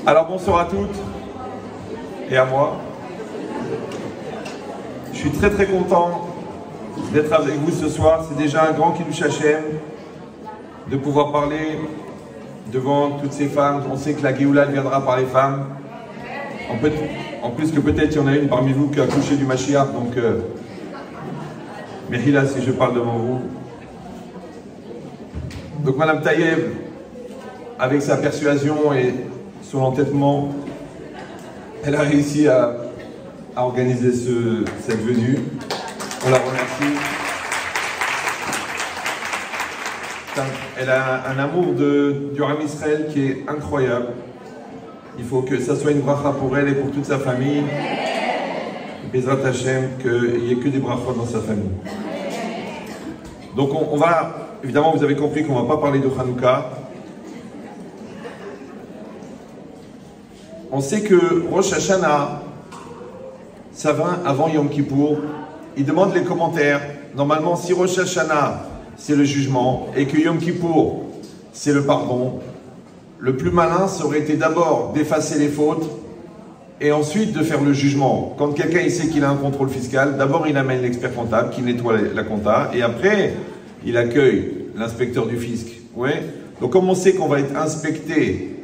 Alors bonsoir à toutes et à moi. Je suis très content d'être avec vous ce soir. C'est déjà un grand Kiddush Hashem de pouvoir parler devant toutes ces femmes. On sait que la Géoula viendra par les femmes. En plus que peut-être il y en a une parmi vous qui a accouché du Mashiach, donc Mechila si je parle devant vous. Donc Madame Taïeb, avec sa persuasion et son entêtement, elle a réussi à organiser cette venue. On la remercie. Elle a un amour du Ham Israël qui est incroyable. Il faut que ça soit une bracha pour elle et pour toute sa famille. Bezrat Hashem, qu'il n'y ait que des brachot dans sa famille. Donc on va, évidemment vous avez compris qu'on ne va pas parler de Hanouka. On sait que Rosh Hashanah, ça va avant Yom Kippour. Il demande les commentaires. Normalement, si Rosh Hashanah, c'est le jugement, et que Yom Kippour, c'est le pardon, le plus malin, ça aurait été d'abord d'effacer les fautes, et ensuite de faire le jugement. Quand quelqu'un il sait qu'il a un contrôle fiscal, d'abord il amène l'expert comptable qui nettoie la compta, et après, il accueille l'inspecteur du fisc. Ouais. Donc comme on sait qu'on va être inspecté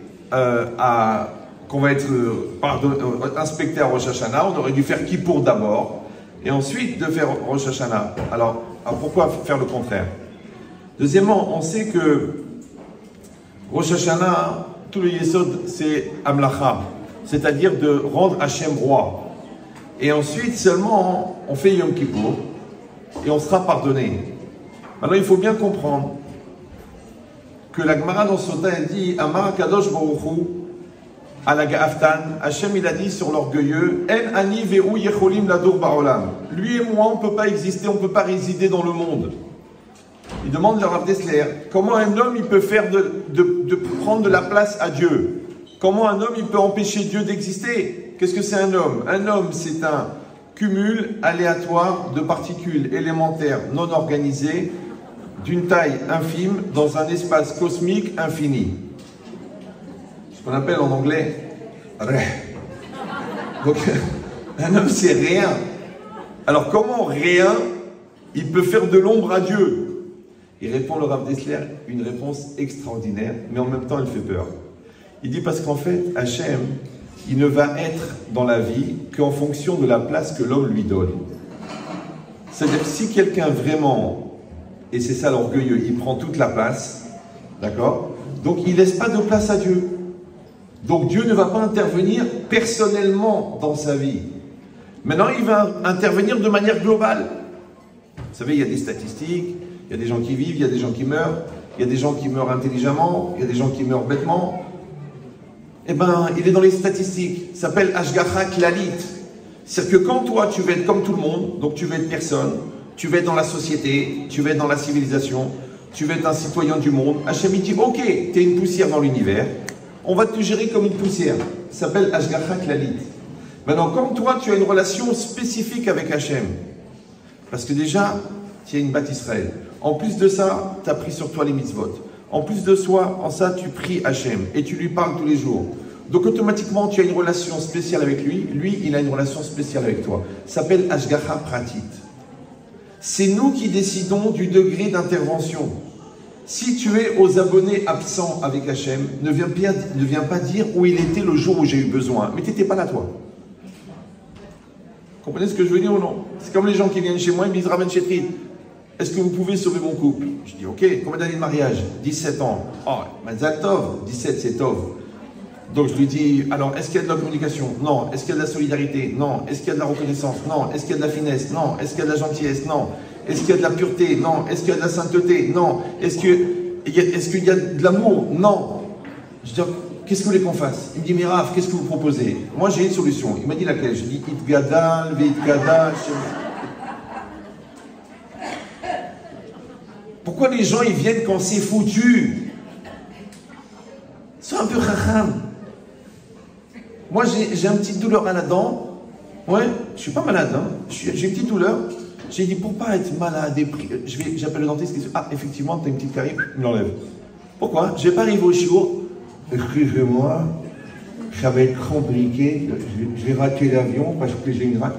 inspecté à Rosh Hashanah, on aurait dû faire Kippour d'abord, et ensuite de faire Rosh Hashanah. Alors pourquoi faire le contraire? Deuxièmement, on sait que Rosh Hashanah, tout le Yesod, c'est Amlacha, c'est-à-dire de rendre Hachem roi. Et ensuite, seulement, on fait Yom Kippour, et on sera pardonné. Maintenant, il faut bien comprendre que la Gemara dans Sota, elle dit Amar Kadosh Baruch Hu, à la Ga'aftan, Hachem il a dit sur l'orgueilleux, En ani ve'u yecholim ladur ba'olam. Lui et moi, on ne peut pas exister, on ne peut pas résider dans le monde. Il demande le Rav Dessler, comment un homme il peut faire de prendre de la place à Dieu? Comment un homme il peut empêcher Dieu d'exister? Qu'est-ce que c'est un homme? Un homme, c'est un cumul aléatoire de particules élémentaires non organisées d'une taille infime dans un espace cosmique infini. Ce qu'on appelle en anglais rien. Donc, un homme, c'est rien. Alors, comment rien, il peut faire de l'ombre à Dieu? Il répond, le Rav Dessler, une réponse extraordinaire, mais en même temps, elle fait peur. Il dit parce qu'en fait, Hachem, il ne va être dans la vie qu'en fonction de la place que l'homme lui donne. C'est-à-dire, si quelqu'un vraiment, et c'est ça l'orgueilleux, il prend toute la place, d'accord? Donc, il ne laisse pas de place à Dieu. Donc Dieu ne va pas intervenir personnellement dans sa vie. Maintenant, il va intervenir de manière globale. Vous savez, il y a des statistiques, il y a des gens qui vivent, il y a des gens qui meurent, il y a des gens qui meurent intelligemment, il y a des gens qui meurent bêtement. Eh bien, il est dans les statistiques. Ça s'appelle Hashgacha Klalit. C'est-à-dire que quand toi, tu veux être comme tout le monde, donc tu veux être personne, tu veux être dans la société, tu veux être dans la civilisation, tu veux être un citoyen du monde, Hachem il dit, ok, tu es une poussière dans l'univers, on va te gérer comme une poussière. Ça s'appelle Hashgacha Klalit. Maintenant, comme toi, tu as une relation spécifique avec Hachem. Parce que déjà, tu es une Bat Israël. En plus de ça, tu as pris sur toi les mitzvot. En plus de ça, tu pries Hachem et tu lui parles tous les jours. Donc automatiquement, tu as une relation spéciale avec lui. Lui, il a une relation spéciale avec toi. Ça s'appelle Hashgacha Pratit. C'est nous qui décidons du degré d'intervention. Si tu es aux abonnés absents avec Hachem, ne viens pas dire où il était le jour où j'ai eu besoin. Mais tu n'étais pas là, toi. Vous comprenez ce que je veux dire ou non? C'est comme les gens qui viennent chez moi, ils me disent, Rav Chetrit, est-ce que vous pouvez sauver mon couple? Je dis, ok, combien d'années de mariage? 17 ans. Oh, Mazal Tov, 17 c'est Tov. Donc je lui dis, alors, est-ce qu'il y a de la communication? Non. Est-ce qu'il y a de la solidarité? Non. Est-ce qu'il y a de la reconnaissance? Non. Est-ce qu'il y a de la finesse? Non. Est-ce qu'il y a de la gentillesse? Non. Est-ce qu'il y a de la pureté? Non. Est-ce qu'il y a de la sainteté? Non. Est-ce qu'il y a de l'amour? Non. Je dis, qu'est-ce que vous voulez qu'on fasse? Il me dit, mais Rav, qu'est-ce que vous proposez? Moi, j'ai une solution. Il m'a dit laquelle? Je dis, Itgadal, Veitgadal. Pourquoi les gens, ils viennent quand c'est foutu? Sois un peu racham. Moi, j'ai une petite douleur à la dent. Ouais, je suis pas malade, hein. J'ai une petite douleur. J'ai dit, pour pas être malade, j'appelle le dentiste qui dit, ah, effectivement, tu as une petite carie, il me l'enlève. Pourquoi? Je vais pas arriver au shiur. Excusez-moi, Ça va être compliqué, je vais rater l'avion parce que j'ai une rage.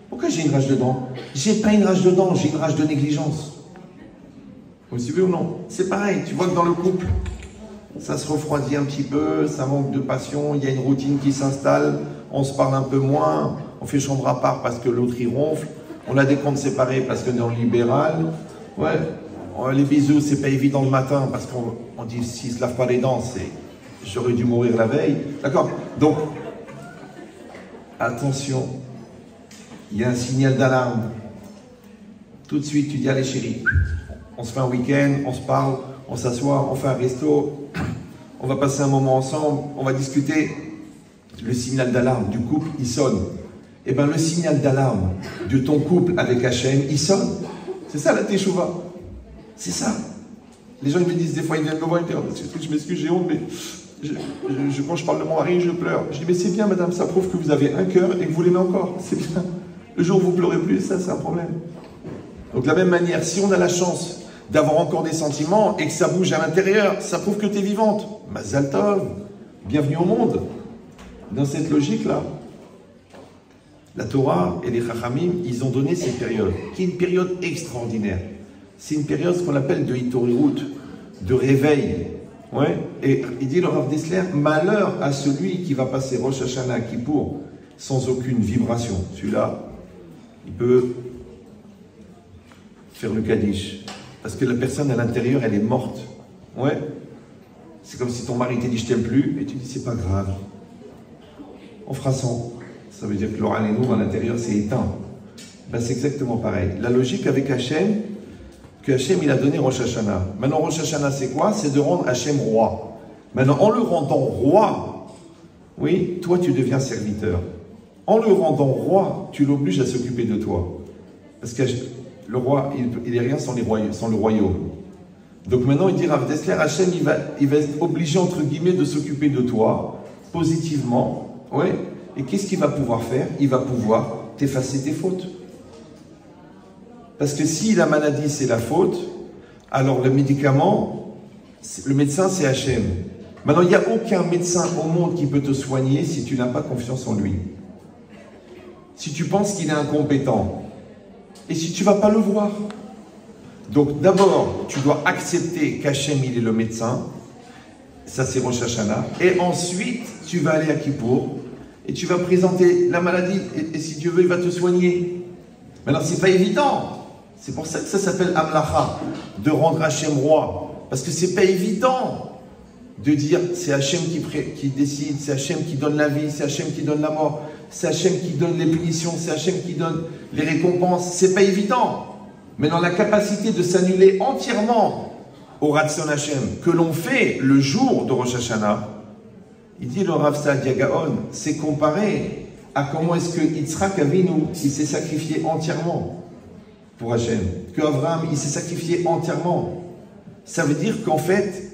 Pourquoi j'ai une rage dedans? J'ai pas une rage dedans, j'ai une rage de négligence. Vous suivez ou non? C'est pareil, tu vois que dans le couple, ça se refroidit un petit peu, ça manque de passion, il y a une routine qui s'installe, on se parle un peu moins, on fait chambre à part parce que l'autre il ronfle, on a des comptes séparés parce qu'on est en libéral. Ouais, les bisous, c'est pas évident le matin parce qu'on dit s'il se lave pas les dents, j'aurais dû mourir la veille. D'accord? Donc, attention, il y a un signal d'alarme. Tout de suite, tu dis allez chérie, on se fait un week-end, on se parle, on s'assoit, on fait un resto, on va passer un moment ensemble, on va discuter. Le signal d'alarme du couple, il sonne. Eh bien, le signal d'alarme de ton couple avec Hachem, il sonne. C'est ça la teshuva. C'est ça. Les gens ils me disent des fois, ils viennent me voir, ils me disent, je m'excuse, j'ai honte, mais quand je parle de mon mari, je pleure. Je dis, mais c'est bien madame, ça prouve que vous avez un cœur et que vous l'aimez encore. C'est bien. Le jour où vous pleurez plus, ça c'est un problème. Donc de la même manière, si on a la chance d'avoir encore des sentiments et que ça bouge à l'intérieur, ça prouve que tu es vivante. Mazal tov, bienvenue au monde. Dans cette logique-là, la Torah et les Chachamim, ils ont donné cette période, qui est une période extraordinaire. C'est une période ce qu'on appelle de Hitoriout, de réveil. Ouais. Et il dit le Rav Dessler, malheur à celui qui va passer Rosh Hashanah, Kippour, sans aucune vibration. Celui-là, il peut faire le Kaddish. Parce que la personne à l'intérieur, elle est morte. Ouais. C'est comme si ton mari t'a dit je t'aime plus, et tu dis c'est pas grave. On fera sans. Ça veut dire que l'oral et nous, à l'intérieur, c'est éteint. Ben, c'est exactement pareil. La logique avec Hachem, que Hachem, il a donné Rosh Hashanah. Maintenant, Rosh Hashanah, c'est quoi? C'est de rendre Hachem roi. Maintenant, en le rendant roi, oui, toi, tu deviens serviteur. En le rendant roi, tu l'obliges à s'occuper de toi. Parce que le roi, il n'est rien sans le royaume. Donc maintenant, il dit Rav Dessler, Hachem, il va être obligé, entre guillemets, de s'occuper de toi, positivement. Ouais. Et qu'est-ce qu'il va pouvoir faire? Il va pouvoir t'effacer tes fautes. Parce que si la maladie, c'est la faute, alors le médicament, le médecin, c'est Hachem. Maintenant, il n'y a aucun médecin au monde qui peut te soigner si tu n'as pas confiance en lui. Si tu penses qu'il est incompétent, et si tu ne vas pas le voir. Donc d'abord, tu dois accepter qu'Hachem, il est le médecin. Ça, c'est Rosh Hashanah. Et ensuite, tu vas aller à Kippour. Et tu vas présenter la maladie, et si Dieu veut, il va te soigner. Maintenant, c'est pas évident. C'est pour ça que ça s'appelle Amlacha, de rendre Hachem roi. Parce que c'est pas évident de dire c'est Hachem qui décide, c'est Hachem qui donne la vie, c'est Hachem qui donne la mort, c'est Hachem qui donne les punitions, c'est Hachem qui donne les récompenses. C'est pas évident. Mais dans la capacité de s'annuler entièrement au Ratson Hachem, que l'on fait le jour de Rosh Hashanah, il dit le Rav Saadia Gaon, c'est comparé à comment est-ce que Yitzhak Avinu, il s'est sacrifié entièrement pour Hachem, que Abraham, il s'est sacrifié entièrement. Ça veut dire qu'en fait,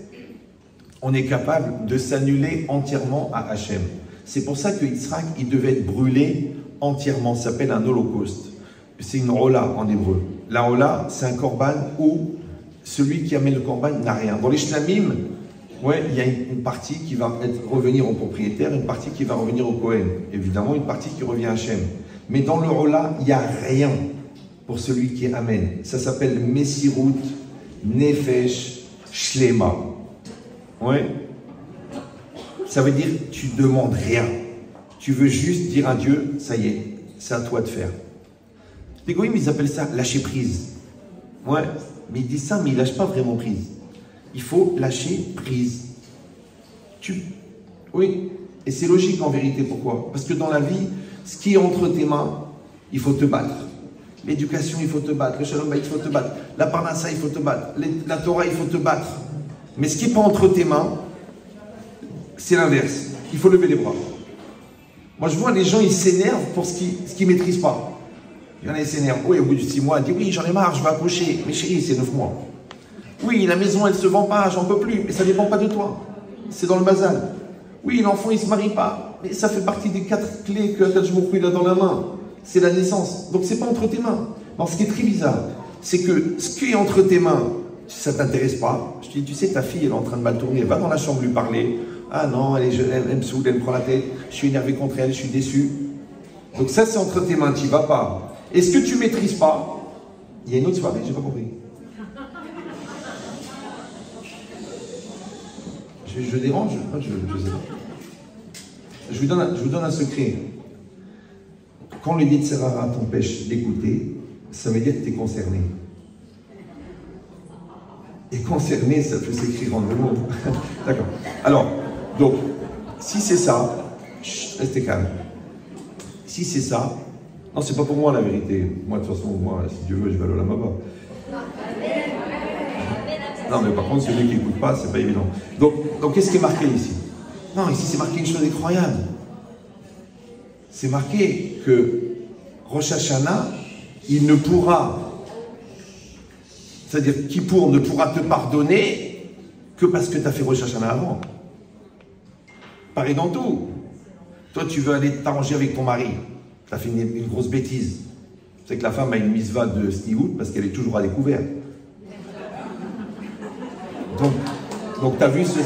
on est capable de s'annuler entièrement à Hachem. C'est pour ça que Yitzhak, il devait être brûlé entièrement. Ça s'appelle un holocauste. C'est une rola en hébreu. La rola, c'est un korban où celui qui amène le korban n'a rien. Dans les shlamim, ouais, il y a une partie qui va revenir au propriétaire, une partie qui va revenir au Kohen. Évidemment, une partie qui revient à Hachem. Mais dans le Rola, il n'y a rien pour celui qui amène. Ça s'appelle Messirut, Nefesh, Shlema. Ouais. Ça veut dire tu ne demandes rien. Tu veux juste dire à Dieu, ça y est, c'est à toi de faire. Les goïms, ils appellent ça lâcher prise. Ouais, mais ils disent ça, mais ils ne lâchent pas vraiment prise. Il faut lâcher prise. Oui, et c'est logique en vérité. Pourquoi? Parce que dans la vie, ce qui est entre tes mains, il faut te battre. L'éducation, il faut te battre. Le shalom, il faut te battre. La parnassa, il faut te battre. La Torah, il faut te battre. Mais ce qui n'est pas entre tes mains, c'est l'inverse. Il faut lever les bras. Moi, je vois les gens, ils s'énervent pour ce qu'ils ne maîtrisent pas. Il y en a, ils s'énervent. Oui, au bout de 6 mois, ils disent oui, j'en ai marre, je vais accoucher. Mais chérie, c'est 9 mois. Oui, la maison, elle ne se vend pas, j'en peux plus. Mais ça ne dépend pas de toi. C'est dans le bazar. Oui, l'enfant, il ne se marie pas. Mais ça fait partie des 4 clés que Akadosh Baruch Hu il a dans la main. C'est la naissance. Donc, ce n'est pas entre tes mains. Alors, ce qui est très bizarre, c'est que ce qui est entre tes mains, ça ne t'intéresse pas. Je te dis, tu sais, ta fille, elle est en train de mal tourner. Va dans la chambre lui parler. Ah non, elle me saoule, elle me prend la tête, je suis énervé contre elle, je suis déçu. Donc ça, c'est entre tes mains, tu n'y vas pas. Est-ce que tu ne maîtrises pas? Il y a une autre soirée, j'ai pas compris. Je dérange? Je sais pas. Je vous donne un secret. Quand le Yetzirah t'empêche d'écouter, ça veut dire que tu es concerné. Et concerné, ça peut s'écrire en deux mots. D'accord. Alors, donc, si c'est ça, restez calme. Si c'est ça, non, c'est pas pour moi la vérité. Moi, de toute façon, moi, si Dieu veut, je vais aller là-bas. Non, mais par contre, celui qui n'écoute pas, c'est pas évident. Donc qu'est-ce qui est marqué ici? Non, ici, c'est marqué une chose incroyable. C'est marqué que Rosh Hashanah, il ne pourra, c'est-à-dire Kippour ne pourra te pardonner que parce que tu as fait Rosh Hashanah avant. Pareil dans tout. Toi, tu veux aller t'arranger avec ton mari. Tu as fait une grosse bêtise. C'est que la femme a une misva de Stiout parce qu'elle est toujours à découvert. Donc tu as vu ce...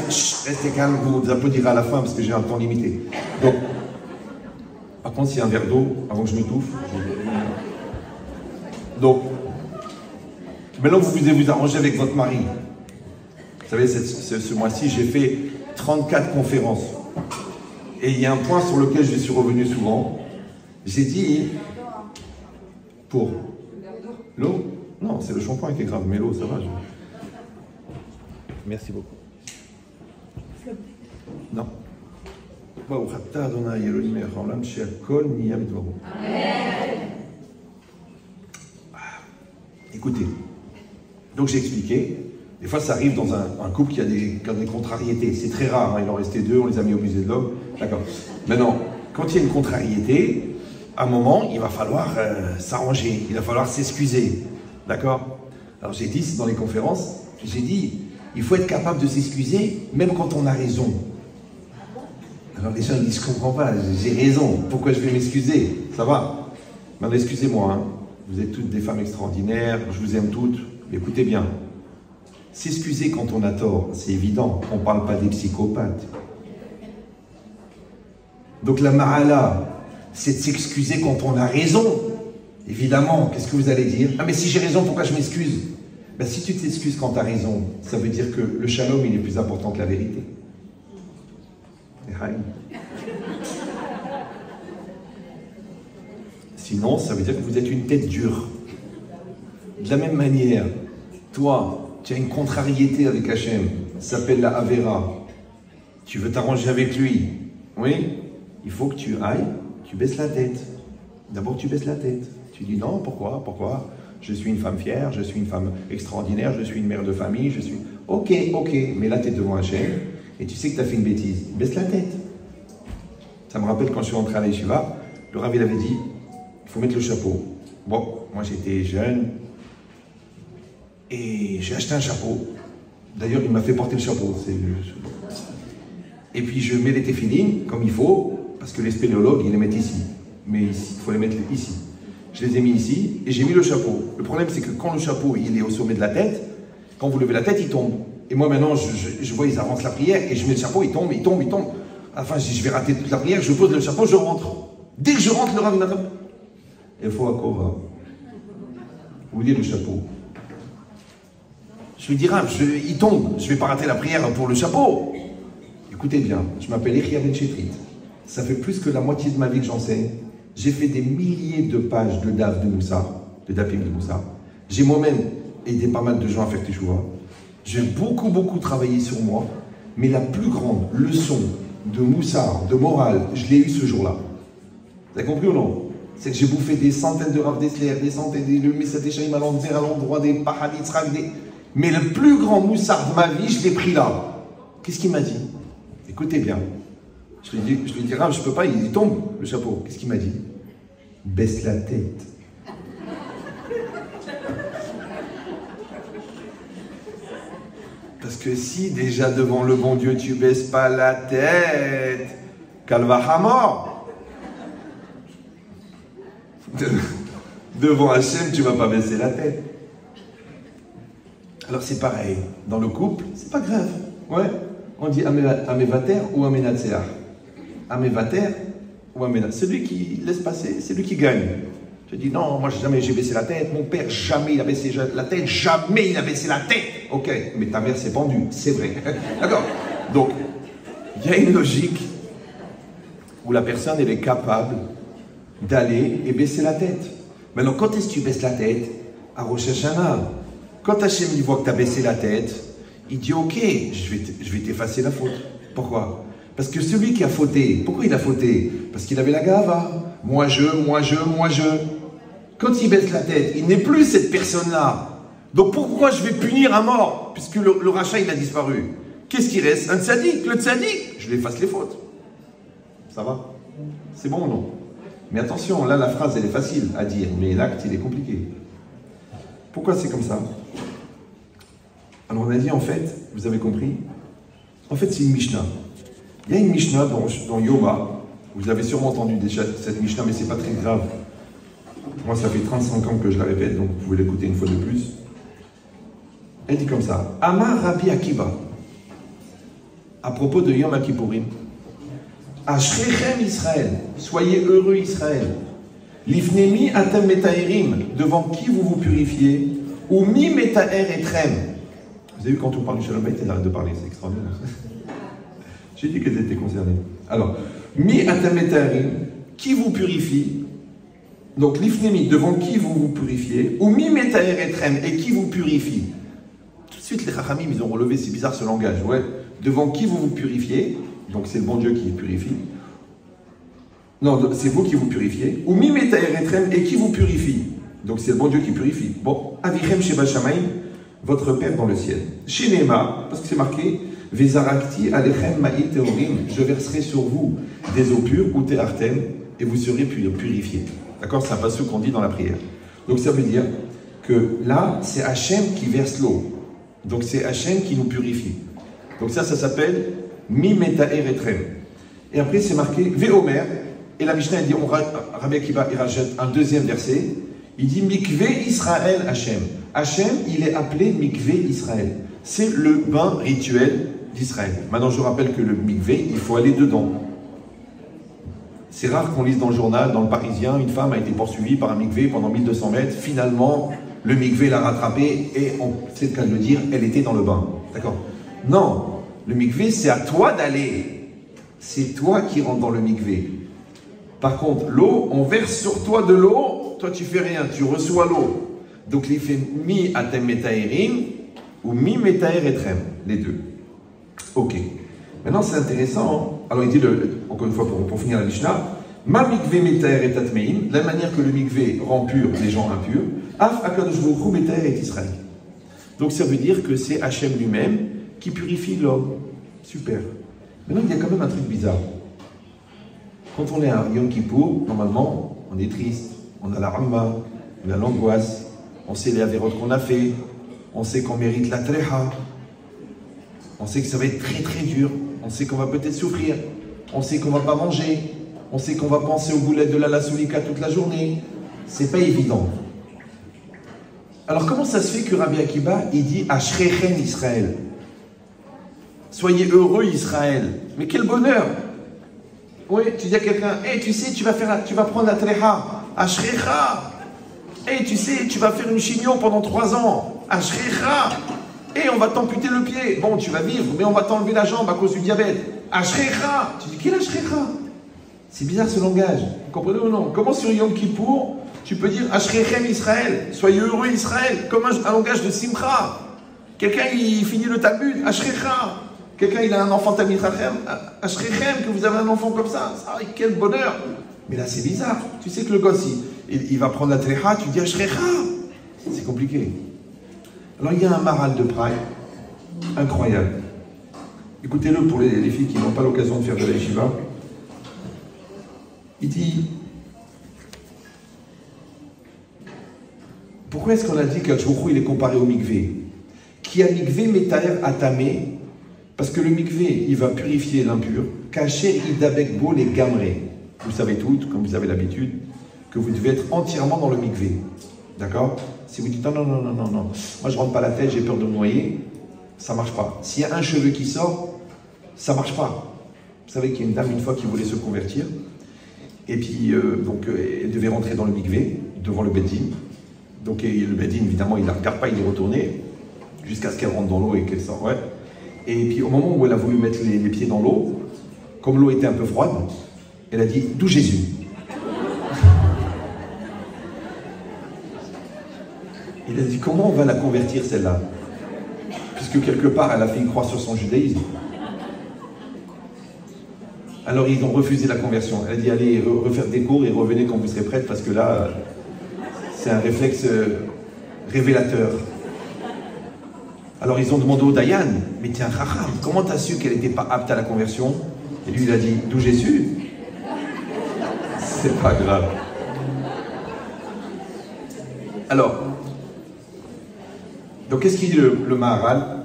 Restez calme, vous applaudirez à la fin parce que j'ai un temps limité. Donc, par contre, s'il y a un verre d'eau, avant que je m'étouffe... Donc, maintenant vous devez vous arranger avec votre mari. Vous savez, ce mois-ci, j'ai fait 34 conférences. Et il y a un point sur lequel je suis revenu souvent. J'ai dit... Pour l'eau? Non, c'est le shampoing qui est grave, mais l'eau, ça va. Merci beaucoup. Non. Écoutez, donc j'ai expliqué, des fois ça arrive dans un couple qui a des contrariétés, c'est très rare, hein, il en restait deux, on les a mis au musée de l'homme, d'accord. Maintenant, quand il y a une contrariété, à un moment, il va falloir s'arranger, il va falloir s'excuser, d'accord. Alors j'ai dit, c'est dans les conférences, j'ai dit, il faut être capable de s'excuser, même quand on a raison. Alors les gens ils disent, je comprends pas, j'ai raison, pourquoi je vais m'excuser? Ça va? Maintenant, excusez-moi, hein. Vous êtes toutes des femmes extraordinaires, je vous aime toutes, mais écoutez bien. S'excuser quand on a tort, c'est évident, on ne parle pas des psychopathes. Donc la ma'ala, c'est de s'excuser quand on a raison. Évidemment, qu'est-ce que vous allez dire? Ah mais si j'ai raison, pourquoi je m'excuse? Ben, si tu t'excuses quand tu as raison, ça veut dire que le shalom, il est plus important que la vérité. Sinon, ça veut dire que vous êtes une tête dure. De la même manière, toi, tu as une contrariété avec Hachem, ça s'appelle la Avera. Tu veux t'arranger avec lui. Oui, il faut que tu ailles, tu baisses la tête. D'abord, tu baisses la tête. Tu dis non, pourquoi? Je suis une femme fière, je suis une femme extraordinaire, je suis une mère de famille, je suis... Ok, mais là tu es devant Hachem et tu sais que tu as fait une bêtise. Baisse la tête. Ça me rappelle quand je suis rentré à l'Yeshiva, le Rav il avait dit, il faut mettre le chapeau. Bon, moi j'étais jeune et j'ai acheté un chapeau. D'ailleurs, il m'a fait porter le chapeau. Et puis je mets les téphilines comme il faut, parce que les spéléologues, ils les mettent ici. Mais il faut les mettre ici. Je les ai mis ici et j'ai mis le chapeau. Le problème, c'est que quand le chapeau il est au sommet de la tête, quand vous levez la tête, il tombe. Et moi maintenant, je vois, ils avancent la prière et je mets le chapeau, il tombe. Enfin, je vais rater toute la prière, je pose le chapeau, je rentre. Dès que je rentre, le Rav il m'attend. Il faut à Kova. Où est le chapeau? Je lui dis, Rav, il tombe, je ne vais pas rater la prière pour le chapeau. Écoutez bien, je m'appelle Echia Ben Chetrit. Ça fait plus que la moitié de ma vie que j'enseigne. J'ai fait des milliers de pages de DAF de Moussa, de Dapim de Moussa. J'ai moi-même aidé pas mal de gens à faire Teshuva. J'ai beaucoup travaillé sur moi, mais la plus grande leçon de Moussa, de morale, je l'ai eue ce jour-là. Vous avez compris ou non? C'est que j'ai bouffé des centaines de Rav Dessler, des centaines de Messat Eshaïm à l'endroit des Pahaditz, mais le plus grand moussard de ma vie, je l'ai pris là. Qu'est-ce qu'il m'a dit? Écoutez bien. Je lui dis, Rav, je peux pas, il tombe, le chapeau. Qu'est-ce qu'il m'a dit? Baisse la tête. Parce que si déjà devant le bon Dieu, tu baisses pas la tête, Kalvaha mort. Devant Hachem, tu vas pas baisser la tête. Alors c'est pareil, dans le couple, c'est pas grave. Ouais. On dit Amevater ou Amenatseach. Amevater ou Amenatseach. Celui qui laisse passer, c'est lui qui gagne. Je dis non, moi jamais j'ai baissé la tête, mon père jamais il a baissé la tête, jamais il a baissé la tête. Ok, mais ta mère s'est pendue, c'est vrai. D'accord. Donc, il y a une logique où la personne elle est capable d'aller et baisser la tête. Maintenant, quand est-ce que tu baisses la tête? À Rosh Hashanah. Quand Hachem il voit que tu as baissé la tête, il dit ok, je vais t'effacer la faute. Pourquoi? Parce que celui qui a fauté, pourquoi il a fauté? Parce qu'il avait la gava. Moi je. Quand il baisse la tête, il n'est plus cette personne-là. Donc pourquoi je vais punir à mort? Puisque le rachat il a disparu. Qu'est-ce qui reste? Un tzaddik. Le tzaddik, je lui efface les fautes. Ça va? C'est bon ou non? Mais attention, là la phrase elle est facile à dire, mais l'acte il est compliqué. Pourquoi c'est comme ça? Alors on a dit en fait, vous avez compris, en fait c'est une Mishnah. Il y a une Mishnah dans Yoma, vous avez sûrement entendu déjà cette Mishnah, mais c'est pas très grave. Moi ça fait 35 ans que je la répète, donc vous pouvez l'écouter une fois de plus. Elle dit comme ça, Amar Rabbi Akiva, à propos de Yom Kippourim, Ashrechem Israël, soyez heureux Israël. Lifnemi atem metaerim, devant qui vous vous purifiez, ou mi metaer etrem. Vous avez vu quand on parle du Shalom Bayit, elle arrête de parler, c'est extraordinaire. J'ai dit qu'elle était concernée. Alors, mi atem metaerim, qui vous purifie, donc lifnemi, devant qui vous vous purifiez, ou mi metaer etrem, et qui vous purifie. Tout de suite les Chachamim, ils ont relevé, c'est bizarre ce langage, ouais. Devant qui vous vous purifiez, donc c'est le bon Dieu qui purifie. Non, c'est vous qui vous purifiez. Ou mi metaer etrem, et qui vous purifie. Donc c'est le bon Dieu qui purifie. Bon, avichem sheba shamayim, votre Père dans le ciel. Chez Nema, parce que c'est marqué, Vezarakti alechem ma'il teorim, je verserai sur vous des eaux pures, ou te'artem, et vous serez purifiés. D'accord? C'est un passage qu'on dit dans la prière. Donc ça veut dire que là, c'est Hachem qui verse l'eau. Donc c'est Hachem qui nous purifie. Donc ça s'appelle mi metaer etrem. Et après c'est marqué Veomer. Et la Mishnah dit, Rabbi Akiva, il rajoute un deuxième verset. Il dit Mikvé Israël Hachem. Hachem, il est appelé Mikvé Israël. C'est le bain rituel d'Israël. Maintenant, je rappelle que le Mikvé, il faut aller dedans. C'est rare qu'on lise dans le journal, dans le Parisien, une femme a été poursuivie par un Mikvé pendant 1200 mètres. Finalement, le Mikvé l'a rattrapée et, c'est le cas de le dire, elle était dans le bain. D'accord? Non, le Mikvé, c'est à toi d'aller. C'est toi qui rentres dans le Mikvé. Par contre, l'eau, on verse sur toi de l'eau, toi tu fais rien, tu reçois l'eau. Donc il fait mi atem metaerim ou mi metaer etrem, les deux. Ok. Maintenant c'est intéressant. Alors il dit, encore une fois pour finir la Mishnah, ma mikvé metaer et tatmeim, de la manière que le mikvé rend pur les gens impurs, af akadosh baruch hu metaer et Israël. Donc ça veut dire que c'est Hachem lui-même qui purifie l'homme. Super. Maintenant il y a quand même un truc bizarre. Quand on est à Yom Kippour, normalement, on est triste, on a la ramma, on a l'angoisse, on sait les avérotes qu'on a fait, on sait qu'on mérite la treha, on sait que ça va être très très dur, on sait qu'on va peut-être souffrir, on sait qu'on va pas manger, on sait qu'on va penser aux boulettes de la lasoulika toute la journée. C'est pas évident. Alors comment ça se fait que Rabbi Akiva, il dit Ashrechem Israël? Soyez heureux Israël. Mais quel bonheur! Oui, tu dis à quelqu'un, hey, tu sais, tu vas prendre la treha, ashrecha. Hey, tu sais, tu vas faire une chignon pendant 3 ans, ashrecha. Hey, on va t'amputer le pied. Bon, tu vas vivre, mais on va t'enlever la jambe à cause du diabète. Ashrecha. Tu dis, quel ashrecha? C'est bizarre ce langage. Vous comprenez ou non? Comment sur Yom Kippour, tu peux dire ashrechem Israël, soyez heureux Israël, comme un langage de simcha. Quelqu'un, il finit le Talmud, ashrecha. Quelqu'un, il a un enfant Talmid Chachem, Ashrechem, que vous avez un enfant comme ça, quel bonheur. Mais là, c'est bizarre. Tu sais que le gosse, il va prendre la trecha, tu dis Ashrecha. C'est compliqué. Alors, il y a un maral de Prague, incroyable. Écoutez-le pour les filles qui n'ont pas l'occasion de faire de la yeshiva. Il dit, pourquoi est-ce qu'on a dit qu'Hachouchou, il est comparé au mikvé? Qui a mikvé metaer atamé? Parce que le mikvé, il va purifier l'impur. Caché idabek bo les gamrés. Vous savez toutes, comme vous avez l'habitude, que vous devez être entièrement dans le mikvé. D'accord? Si vous dites non, moi je rentre pas la tête, j'ai peur de me noyer, ça marche pas. S'il y a un cheveu qui sort, ça marche pas. Vous savez qu'il y a une dame une fois qui voulait se convertir, et puis elle devait rentrer dans le mikvé, devant le Beddin. Donc le Beddin, évidemment, il ne la regarde pas, il est retourné, jusqu'à ce qu'elle rentre dans l'eau et qu'elle sorte. Ouais. Et puis au moment où elle a voulu mettre les pieds dans l'eau, comme l'eau était un peu froide, elle a dit « D'où Jésus ?» Il a dit « Comment on va la convertir celle-là ?» Puisque quelque part, elle a fait une croix sur son judaïsme. Alors ils ont refusé la conversion. Elle a dit « Allez refaire des cours et revenez quand vous serez prête, parce que là, c'est un réflexe révélateur. » Alors ils ont demandé au Dayan « Mais tiens, Raham, comment t'as su qu'elle n'était pas apte à la conversion ?» Et lui il a dit « D'où Jésus ?» C'est pas grave. Alors, donc qu'est-ce qu'il dit le Maharal?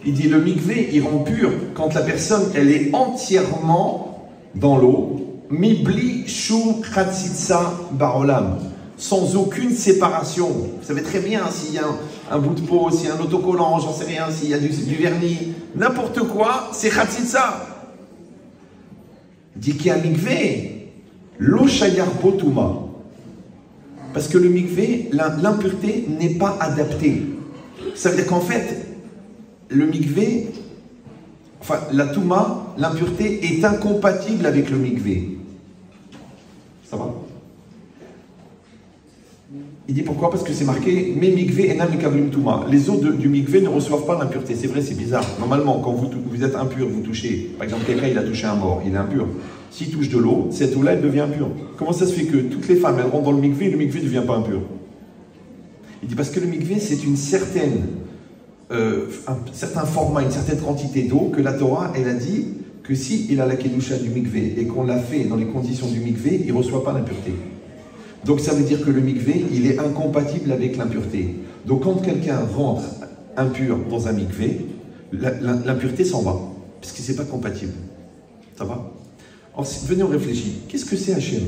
Il dit le mikvé, il rend pur quand la personne, elle est entièrement dans l'eau, mibli shum chatzitsa barolam, sans aucune séparation. Vous savez très bien s'il y a un bout de peau, s'il y a un autocollant, j'en sais rien, s'il y a du vernis, n'importe quoi, c'est chatzitsa. Il dit qu'il y a un mikvé, lo shayar botuma. Parce que le mikvé, l'impureté n'est pas adaptée. Ça veut dire qu'en fait, le mikvé, enfin la touma, l'impureté est incompatible avec le mikvé. Ça va? Il dit pourquoi? Parce que c'est marqué « Mais mikvé enam mikablim touma ». Les eaux du mikvé ne reçoivent pas l'impureté. C'est vrai, c'est bizarre. Normalement, quand vous êtes impur, vous touchez, par exemple, quelqu'un il a touché un mort, il est impur. S'il touche de l'eau, cette eau-là, elle devient impure. Comment ça se fait que toutes les femmes, elles rentrent dans le mikvé et le mikvé ne devient pas impur? Il dit parce que le mikvé, c'est un certain format, une certaine quantité d'eau que la Torah, elle a dit que si il a la kedusha du mikvé et qu'on l'a fait dans les conditions du mikvé, il ne reçoit pas l'impureté. Donc ça veut dire que le mikvé, il est incompatible avec l'impureté. Donc quand quelqu'un rentre impur dans un mikvé, l'impureté s'en va, parce que ce n'est pas compatible. Ça va? Alors, venez, on réfléchit. Qu'est-ce que c'est Hachem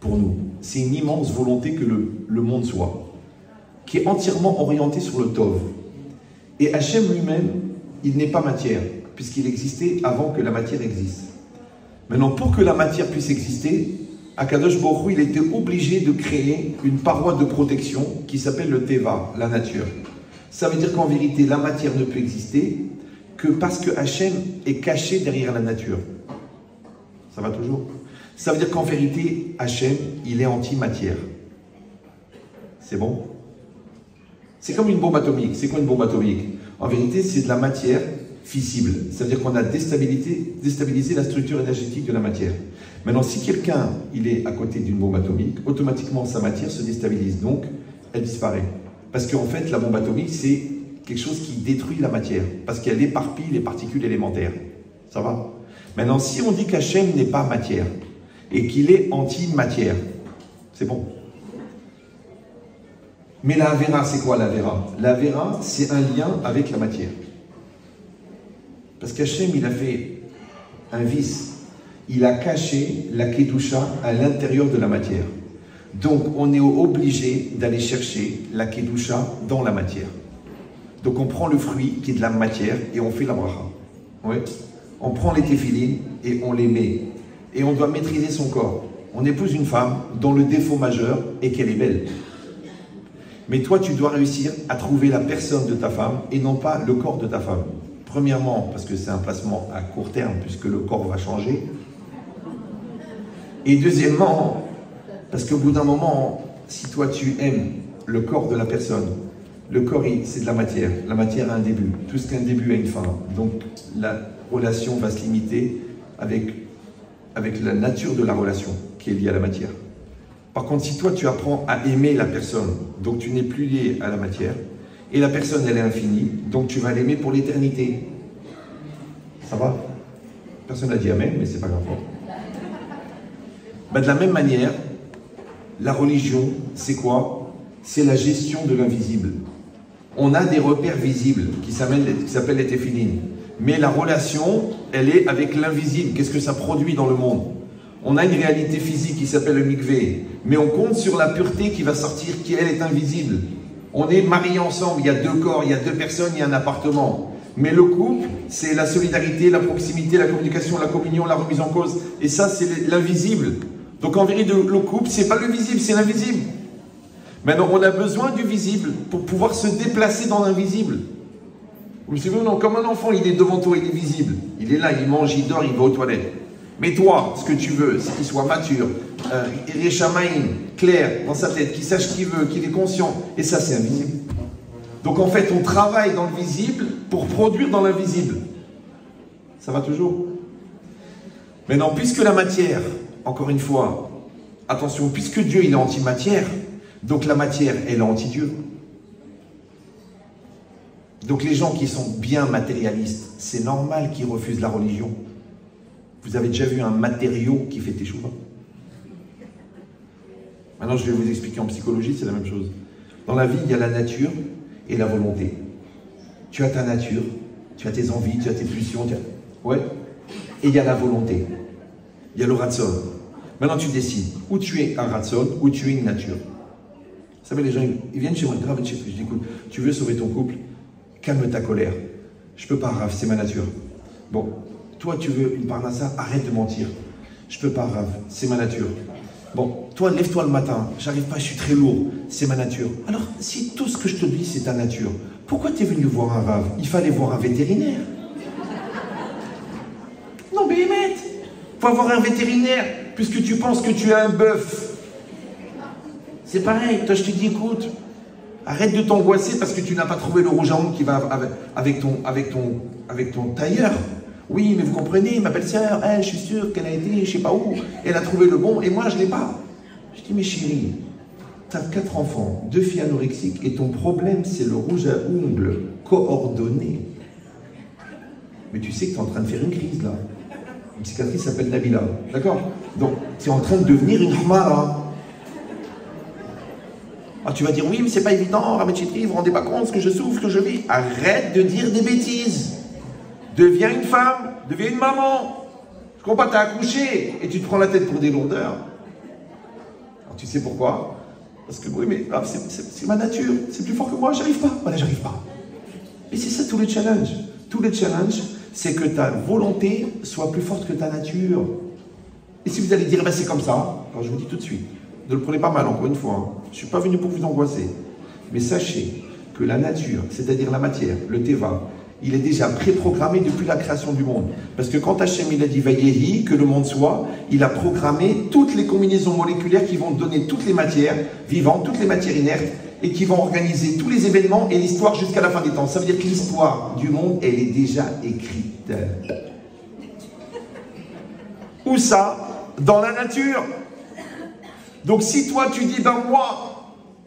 pour nous? C'est une immense volonté que le monde soit, qui est entièrement orienté sur le Tov. Et Hachem lui-même, il n'est pas matière, puisqu'il existait avant que la matière existe. Maintenant, pour que la matière puisse exister, Akadosh Baruch Hu, il était obligé de créer une paroi de protection qui s'appelle le Teva, la nature. Ça veut dire qu'en vérité, la matière ne peut exister que parce que Hachem est caché derrière la nature. Ça va toujours? Ça veut dire qu'en vérité, Hachem, il est anti-matière. C'est bon? C'est comme une bombe atomique. C'est quoi une bombe atomique? En vérité, c'est de la matière fissible. Ça veut dire qu'on a déstabilisé la structure énergétique de la matière. Maintenant, si quelqu'un il est à côté d'une bombe atomique, automatiquement sa matière se déstabilise. Donc, elle disparaît. Parce qu'en fait, la bombe atomique, c'est quelque chose qui détruit la matière. Parce qu'elle éparpille les particules élémentaires. Ça va? Maintenant, si on dit qu'Hachem n'est pas matière et qu'il est anti-matière, c'est bon. Mais la Avera, c'est quoi la Avera? La Avera, c'est un lien avec la matière. Parce qu'Hachem, il a fait un vice. Il a caché la Kedusha à l'intérieur de la matière. Donc, on est obligé d'aller chercher la Kedusha dans la matière. Donc, on prend le fruit qui est de la matière et on fait la bracha. Oui. On prend les téphilines et on les met. Et on doit maîtriser son corps. On épouse une femme dont le défaut majeur est qu'elle est belle. Mais toi, tu dois réussir à trouver la personne de ta femme et non pas le corps de ta femme. Premièrement, parce que c'est un placement à court terme, puisque le corps va changer. Et deuxièmement, parce qu'au bout d'un moment, si toi tu aimes le corps de la personne, le corps, c'est de la matière. La matière a un début. Tout ce qu'un début a une fin. Donc, la relation va se limiter avec la nature de la relation qui est liée à la matière. Par contre, si toi tu apprends à aimer la personne, donc tu n'es plus lié à la matière, et la personne elle est infinie, donc tu vas l'aimer pour l'éternité. Ça va? Personne n'a dit amen, mais c'est pas grave. Ben, de la même manière, la religion, c'est quoi? C'est la gestion de l'invisible. On a des repères visibles qui s'appellent les téphilines. Mais la relation, elle est avec l'invisible. Qu'est-ce que ça produit dans le monde? On a une réalité physique qui s'appelle le mikvé. Mais on compte sur la pureté qui va sortir, qui elle est invisible. On est mariés ensemble, il y a deux corps, il y a deux personnes, il y a un appartement. Mais le couple, c'est la solidarité, la proximité, la communication, la communion, la remise en cause. Et ça, c'est l'invisible. Donc en vérité, le couple, c'est pas le visible, c'est l'invisible. Maintenant, on a besoin du visible pour pouvoir se déplacer dans l'invisible. Vous me suivez? Non, comme un enfant, il est devant toi, il est visible. Il est là, il mange, il dort, il va aux toilettes. Mais toi, ce que tu veux, c'est qu'il soit mature, clair dans sa tête, qu'il sache ce qu'il veut, qu'il est conscient. Et ça, c'est invisible. Donc en fait, on travaille dans le visible pour produire dans l'invisible. Ça va toujours? Maintenant, puisque la matière, encore une fois, attention, puisque Dieu, il est anti-matière, donc la matière, elle est anti-Dieu. Donc les gens qui sont bien matérialistes, c'est normal qu'ils refusent la religion. Vous avez déjà vu un matériau qui fait teshuva? Maintenant, je vais vous expliquer en psychologie, c'est la même chose. Dans la vie, il y a la nature et la volonté. Tu as ta nature, tu as tes envies, tu as tes pulsions, ouais. Et il y a la volonté. Il y a le ratson. Maintenant, tu décides. Ou tu es un ratson, ou tu es une nature. Vous savez, les gens, ils viennent chez moi, grave, je dis, écoute, tu veux sauver ton couple? Calme ta colère. Je peux pas, Rav, c'est ma nature. Bon, toi, tu veux une parnassa, arrête de mentir. Je peux pas, Rav, c'est ma nature. Bon, toi, lève-toi le matin, j'arrive pas, je suis très lourd, c'est ma nature. Alors, si tout ce que je te dis, c'est ta nature, pourquoi tu es venu voir un Rav? Il fallait voir un vétérinaire. Non, mais Béhémet, faut avoir un vétérinaire, puisque tu penses que tu as un bœuf. C'est pareil, toi, je te dis, écoute, arrête de t'angoisser parce que tu n'as pas trouvé le rouge à ongles qui va avec ton tailleur. Oui, mais vous comprenez, ma belle-sœur, je suis sûr qu'elle a été, je sais pas où, elle a trouvé le bon, et moi, je l'ai pas. Je dis, mais chérie, tu as 4 enfants, 2 filles anorexiques, et ton problème, c'est le rouge à ongles coordonné. Mais tu sais que tu es en train de faire une crise, là. Une cicatrice s'appelle Nabila, d'accord? Donc, tu es en train de devenir une khmara. Ah, tu vas dire, oui, mais c'est pas évident, Rav Chitri, vous vous rendez pas compte ce que je souffre, ce que je vis. Arrête de dire des bêtises. Deviens une femme, deviens une maman. Je comprends pas, t'as accouché et tu te prends la tête pour des lourdeurs. Alors tu sais pourquoi? Parce que oui, mais c'est ma nature, c'est plus fort que moi, j'arrive pas. Voilà, j'arrive pas. Et c'est ça tous les challenges. Tous les challenges, c'est que ta volonté soit plus forte que ta nature. Et si vous allez dire, ben c'est comme ça, alors je vous dis tout de suite, ne le prenez pas mal, encore une fois. Hein. Je ne suis pas venu pour vous angoisser. Mais sachez que la nature, c'est-à-dire la matière, le teva, il est déjà préprogrammé depuis la création du monde. Parce que quand Hachem il a dit Vayehi, que le monde soit, il a programmé toutes les combinaisons moléculaires qui vont donner toutes les matières vivantes, toutes les matières inertes, et qui vont organiser tous les événements et l'histoire jusqu'à la fin des temps. Ça veut dire que l'histoire du monde, elle est déjà écrite. Où ça? Dans la nature. Donc si toi tu dis, ben moi,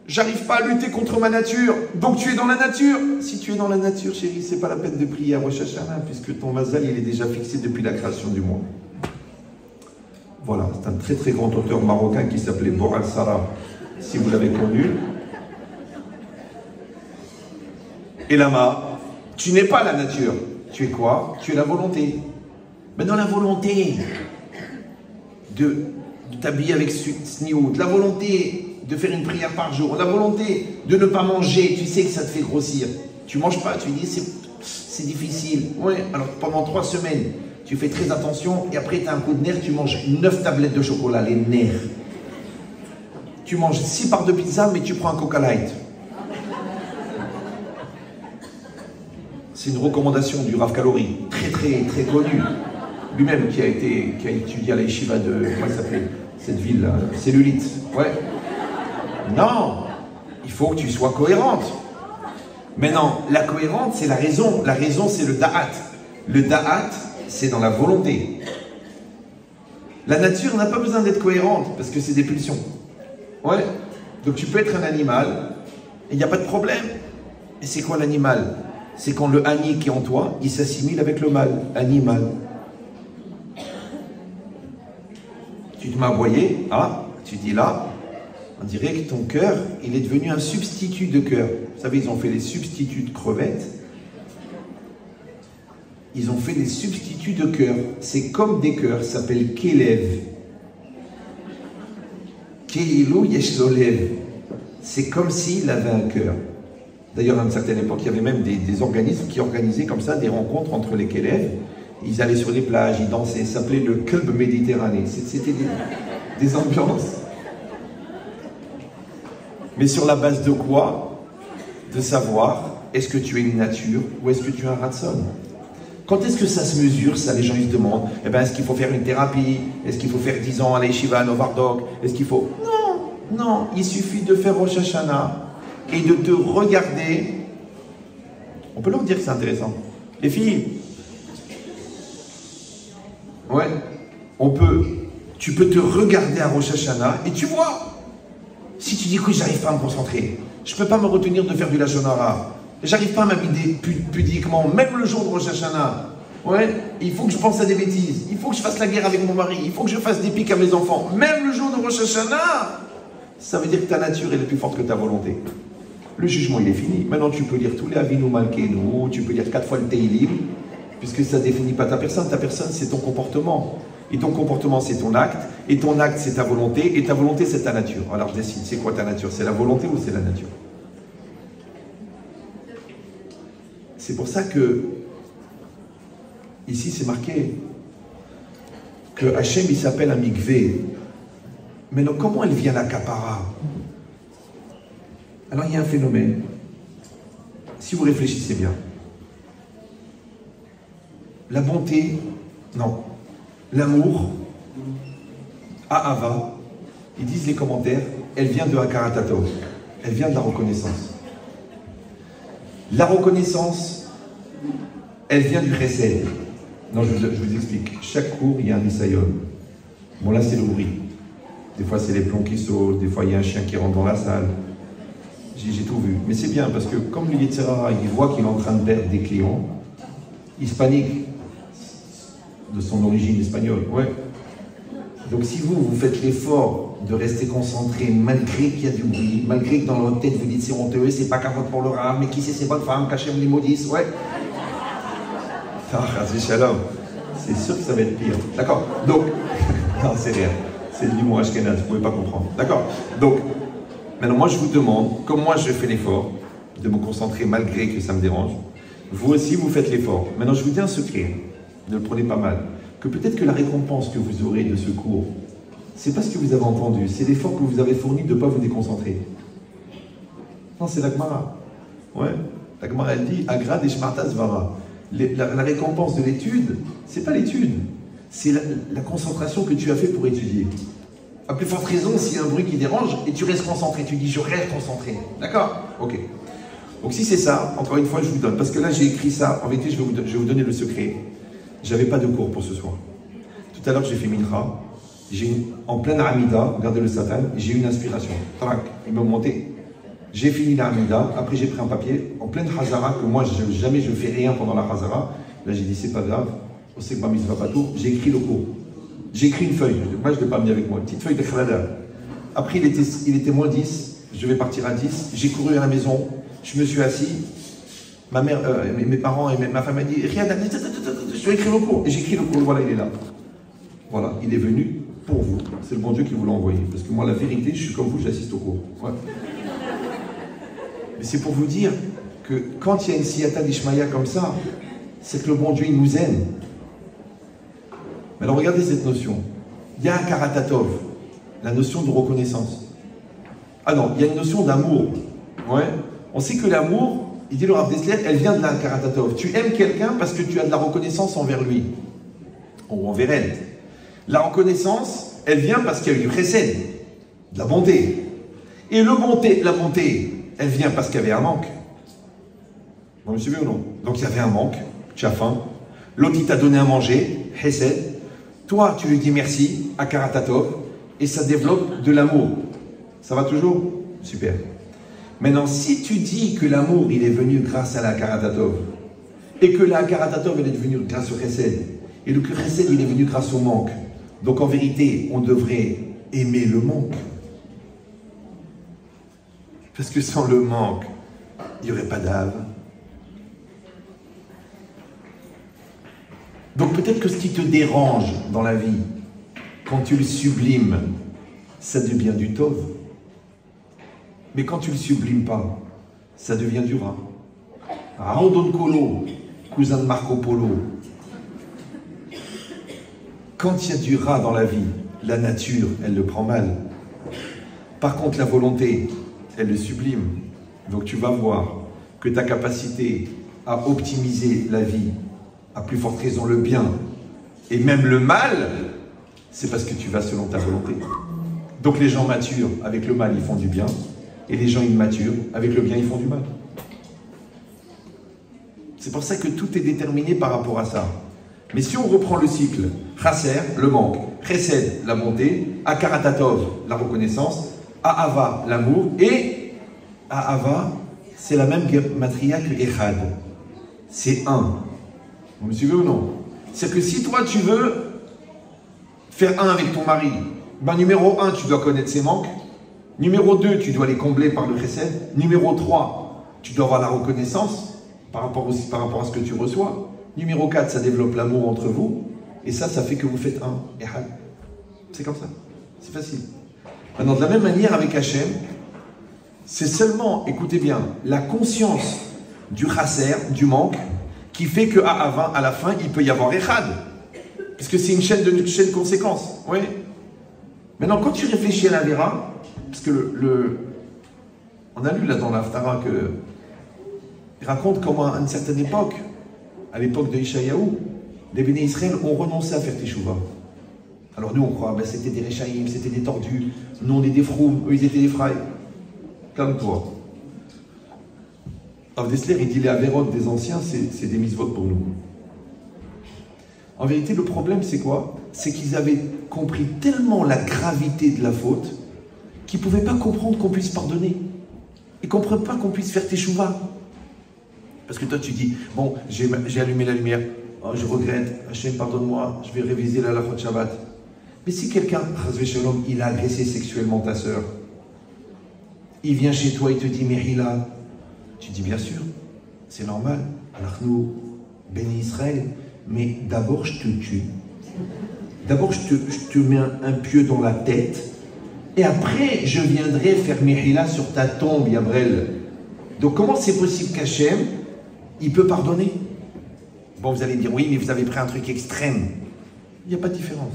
j'arrive pas à lutter contre ma nature, donc tu es dans la nature. Si tu es dans la nature, chérie, c'est pas la peine de prier à Rosh Hashanah, puisque ton mazal, il est déjà fixé depuis la création du monde. Voilà, c'est un très très grand auteur marocain qui s'appelait Boral Sarah, si vous l'avez connu. Et Lama, tu n'es pas la nature. Tu es quoi? Tu es la volonté. Mais dans la volonté de t'habiller avec sniout, la volonté de faire une prière par jour, la volonté de ne pas manger, tu sais que ça te fait grossir. Tu manges pas, tu dis c'est difficile. Ouais, alors pendant 3 semaines, tu fais très attention et après tu as un coup de nerf, tu manges 9 tablettes de chocolat, les nerfs. Tu manges 6 parts de pizza, mais tu prends un Coca Light. C'est une recommandation du Rav Kalori, très très très connu. Lui-même qui a étudié à la yeshiva de, comment ça s'appelle, cette ville là, Cellulite. Ouais. Non, il faut que tu sois cohérente. Mais non, la cohérente, c'est la raison. La raison, c'est le da'at. Le da'at, c'est dans la volonté. La nature n'a pas besoin d'être cohérente, parce que c'est des pulsions. Ouais. Donc tu peux être un animal, et il n'y a pas de problème. Et c'est quoi l'animal? C'est quand le ani qui est en toi, il s'assimile avec le mâle. Animal. Tu te m'as aboyé, ah, tu dis là, on dirait que ton cœur, il est devenu un substitut de cœur. Vous savez, ils ont fait les substituts de crevettes. Ils ont fait des substituts de cœur. C'est comme des cœurs, ça s'appelle Kelev. Keilu Yesh Lolev. C'est comme s'il avait un cœur. D'ailleurs, à une certaine époque, il y avait même des organismes qui organisaient comme ça des rencontres entre les élèves. Ils allaient sur les plages, ils dansaient, ça s'appelait le Club Méditerranée. C'était des ambiances. Mais sur la base de quoi? De savoir, est-ce que tu es une nature ou est-ce que tu es un ratson? Quand est-ce que ça se mesure, ça, les gens ils se demandent, eh ben, est-ce qu'il faut faire une thérapie? Est-ce qu'il faut faire 10 ans à l'Yeshiva, à Novardok? Est-ce qu'il faut... Non, non, il suffit de faire Rosh Hashanah et de te regarder. On peut leur dire que c'est intéressant. Les filles, ouais, tu peux te regarder à Rosh Hashanah et tu vois. Si tu dis que j'arrive pas à me concentrer, je peux pas me retenir de faire du Lashon Hara, j'arrive pas à m'habiller pudiquement, même le jour de Rosh Hashanah. Ouais, il faut que je pense à des bêtises, il faut que je fasse la guerre avec mon mari, il faut que je fasse des piques à mes enfants, même le jour de Rosh Hashanah. Ça veut dire que ta nature est plus forte que ta volonté. Le jugement, il est fini. Maintenant, tu peux lire tous les Avinu Malkeinu, tu peux lire 4 fois le Teilim, puisque ça ne définit pas ta personne. Ta personne, c'est ton comportement. Et ton comportement, c'est ton acte. Et ton acte, c'est ta volonté. Et ta volonté, c'est ta nature. Alors, décide, c'est quoi ta nature? C'est la volonté ou c'est la nature? C'est pour ça que, ici, c'est marqué que Hachem, il s'appelle un mikvé. Mais donc, comment elle vient la kapara? Alors, il y a un phénomène. Si vous réfléchissez bien. La bonté, non. L'amour, Ahava, ils disent les commentaires, elle vient de Hakaratato. Elle vient de la reconnaissance. La reconnaissance, elle vient du chesed. Non, je vous explique. Chaque cours, il y a un nisayon. Bon, là, c'est le bruit. Des fois, c'est les plombs qui sautent. Des fois, il y a un chien qui rentre dans la salle. J'ai tout vu. Mais c'est bien, parce que comme le Yetzirah, il voit qu'il est en train de perdre des clients, il se panique de son origine espagnole. Ouais. Donc si vous faites l'effort de rester concentré, malgré qu'il y a du bruit, malgré que dans votre tête vous dites c'est honteux, c'est pas capote pour le rat, mais qui c'est bonnes femmes, Kachem les maudissent, ouais. C'est shalom. C'est sûr que ça va être pire. D'accord. Donc, non, c'est rien. C'est de l'humour ashkenaz, vous pouvez pas comprendre. D'accord. Donc, maintenant, moi, je vous demande, comme moi, je fais l'effort de me concentrer malgré que ça me dérange, vous aussi, vous faites l'effort. Maintenant, je vous dis un secret, ne le prenez pas mal, que peut-être que la récompense que vous aurez de ce cours, c'est pas ce que vous avez entendu, c'est l'effort que vous avez fourni de ne pas vous déconcentrer. Non, c'est la Gemara. Ouais, la Gemara, elle dit, Agrad et Shmarta Zvara. La récompense de l'étude, c'est pas l'étude, c'est la concentration que tu as fait pour étudier. À plus forte raison, s'il y a un bruit qui dérange et tu restes concentré, tu dis je reste concentré. D'accord? Ok. Donc si c'est ça, encore une fois, je vous donne. Parce que là, j'ai écrit ça. En vérité, je vais vous donner le secret. J'avais pas de cours pour ce soir. Tout à l'heure, j'ai fait Mincha. En pleine Amida, regardez le Satan, j'ai eu une inspiration. Tac, il m'a monté. J'ai fini la Amida. Après, j'ai pris un papier. En pleine Hazara, que moi, jamais je fais rien pendant la Hazara. Là, j'ai dit, c'est pas grave. On sait que ma mise va pas tout. J'ai écrit le cours. J'ai écrit une feuille, moi je ne l'ai pas mis avec moi, une petite feuille de khalada. Après il était moins 10, je vais partir à 10, j'ai couru à la maison, je me suis assis, ma mère, mes parents et ma femme m'ont dit, Riyad, je vais écrire le cours. Et j'ai écrit le cours, voilà, il est là. Voilà, il est venu pour vous. C'est le bon Dieu qui vous l'a envoyé. Parce que moi, la vérité, je suis comme vous, j'assiste au cours. Ouais. Mais c'est pour vous dire que quand il y a une siyata d'Ishmaïa comme ça, c'est que le bon Dieu, il nous aime. Mais alors regardez cette notion. Il y a un karatatov, la notion de reconnaissance. Ah non, il y a une notion d'amour. Ouais. On sait que l'amour, il dit le Rav Dessler, elle vient de la karatatov. Tu aimes quelqu'un parce que tu as de la reconnaissance envers lui. Ou envers elle. La reconnaissance, elle vient parce qu'il y a eu du chesed, de la bonté. Et la bonté, elle vient parce qu'il y avait un manque. Vous me suivez ou non? Donc il y avait un manque, tu as faim. L'autre, il t'a donné à manger, chesed. Toi, tu lui dis merci à Karatatov et ça développe de l'amour. Ça va toujours? Super. Maintenant, si tu dis que l'amour, il est venu grâce à la Karatatov et que la Karatatov, elle est venue grâce au Chesed et le Chesed, il est venu grâce au manque. Donc, en vérité, on devrait aimer le manque. Parce que sans le manque, il n'y aurait pas d'ave. Donc peut-être que ce qui te dérange dans la vie, quand tu le sublimes, ça devient du tov. Mais quand tu le sublimes pas, ça devient du rat. Randon Colo, cousin de Marco Polo. Quand il y a du rat dans la vie, la nature, elle le prend mal. Par contre, la volonté, elle le sublime. Donc tu vas voir que ta capacité à optimiser la vie, à plus forte raison le bien, et même le mal, c'est parce que tu vas selon ta volonté. Donc les gens matures, avec le mal, ils font du bien, et les gens immatures, avec le bien, ils font du mal. C'est pour ça que tout est déterminé par rapport à ça. Mais si on reprend le cycle, Chasser, le manque, Chesed, la bonté, Akaratatov, la reconnaissance, Ahava, l'amour, et Ahava, c'est la même matria que Echad. C'est un. Vous me suivez ou non? C'est-à-dire que si toi tu veux faire un avec ton mari, ben numéro 1, tu dois connaître ses manques. Numéro 2, tu dois les combler par le Chesed. Numéro 3, tu dois avoir la reconnaissance par rapport à ce que tu reçois. Numéro 4, ça développe l'amour entre vous. Et ça fait que vous faites un. C'est comme ça. C'est facile. Maintenant, de la même manière avec Hachem, c'est seulement, écoutez bien, la conscience du chasser, du manque, qui fait qu'à la fin, il peut y avoir Echad. Parce que c'est une chaîne de conséquences. Oui. Maintenant, quand tu réfléchis à la Vera, parce que on a lu là dans l'Haftara que il raconte comment à une certaine époque, à l'époque de Ishayahu, les Béné Israël ont renoncé à faire Teshuvah. Alors nous on croit, ben, c'était des Réchaïm, c'était des tordus, nous on est des Froum, eux ils étaient des Fraïs. Calme-toi. Rav Dessler, il dit les Avérotes des anciens, c'est des mises-votes pour nous. En vérité, le problème c'est quoi? C'est qu'ils avaient compris tellement la gravité de la faute qu'ils ne pouvaient pas comprendre qu'on puisse pardonner. Ils ne comprennent pas qu'on puisse faire Teshuvah. Parce que toi tu dis, bon, j'ai allumé la lumière, oh, je regrette, Hachem pardonne-moi, je vais réviser la halachot Shabbat. Mais si quelqu'un, il a agressé sexuellement ta sœur, il vient chez toi, il te dit, Mehila, tu dis bien sûr, c'est normal, alors nous, béni Israël, mais d'abord je te tue, d'abord je te mets un pieu dans la tête, et après je viendrai faire Mehila sur ta tombe, Yabrel. Donc comment c'est possible qu'Hachem, il peut pardonner? Bon, vous allez me dire, oui, mais vous avez pris un truc extrême. Il n'y a pas de différence.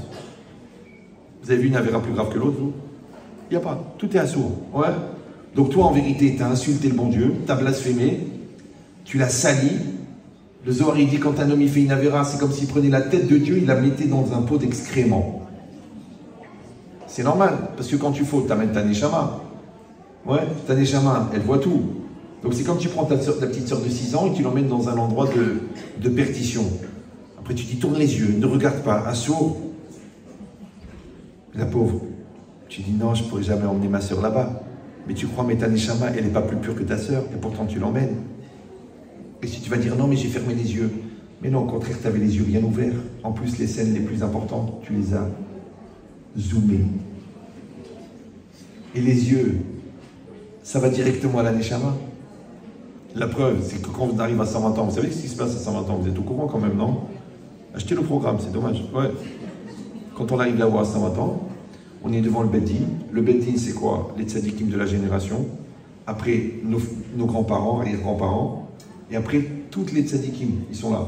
Vous avez vu une avéra plus grave que l'autre, vous? Il n'y a pas. Tout est assourd. Ouais. Donc toi, en vérité, tu as insulté le bon Dieu, tu as blasphémé, tu l'as sali. Le Zohar, il dit, quand un homme il fait une avéra, c'est comme s'il prenait la tête de Dieu, il la mettait dans un pot d'excréments. C'est normal, parce que quand tu fautes, tu amènes ta neshama. Ouais, ta neshama, elle voit tout. Donc c'est comme tu prends ta petite sœur de 6 ans et tu l'emmènes dans un endroit de perdition. Après tu dis, tourne les yeux, ne regarde pas, assourd. La pauvre. Tu dis, non, je ne pourrais jamais emmener ma sœur là-bas. Mais tu crois, mais ta neshama, elle n'est pas plus pure que ta sœur, et pourtant tu l'emmènes. Et si tu vas dire, non, mais j'ai fermé les yeux. Mais non, au contraire, tu avais les yeux bien ouverts. En plus, les scènes les plus importantes, tu les as zoomées. Et les yeux, ça va directement à la neshama. La preuve, c'est que quand on arrive à 120 ans, vous savez ce qui se passe à 120 ans? Vous êtes au courant quand même, non? Achetez le programme, c'est dommage. Ouais. Quand on arrive là-haut à 120 ans, on est devant le Beddin. Le Beddin, c'est quoi? Les tzadikim de la génération. Après, nos grands-parents, arrière-grands-parents. Et après, toutes les tzadikim, ils sont là.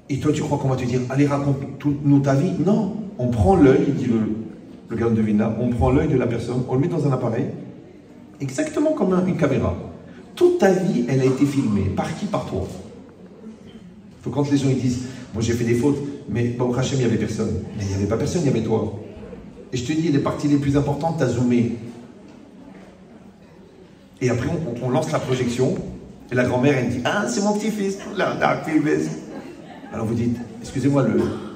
Et toi, tu crois qu'on va te dire, allez, raconte toute ta vie? Non. On prend l'œil, il dit le gars de Vina, on prend l'œil de la personne, on le met dans un appareil, exactement comme une caméra. Toute ta vie, elle a été filmée. Par qui? Par toi. Donc quand les gens ils disent, moi j'ai fait des fautes, mais bon, Hachem, il n'y avait personne. Mais il n'y avait pas personne, il y avait toi. Et je te dis, les parties les plus importantes, tu as zoomé. Et après, on lance la projection, et la grand-mère, elle dit, ah, c'est mon petit-fils. Alors vous dites, excusez-moi,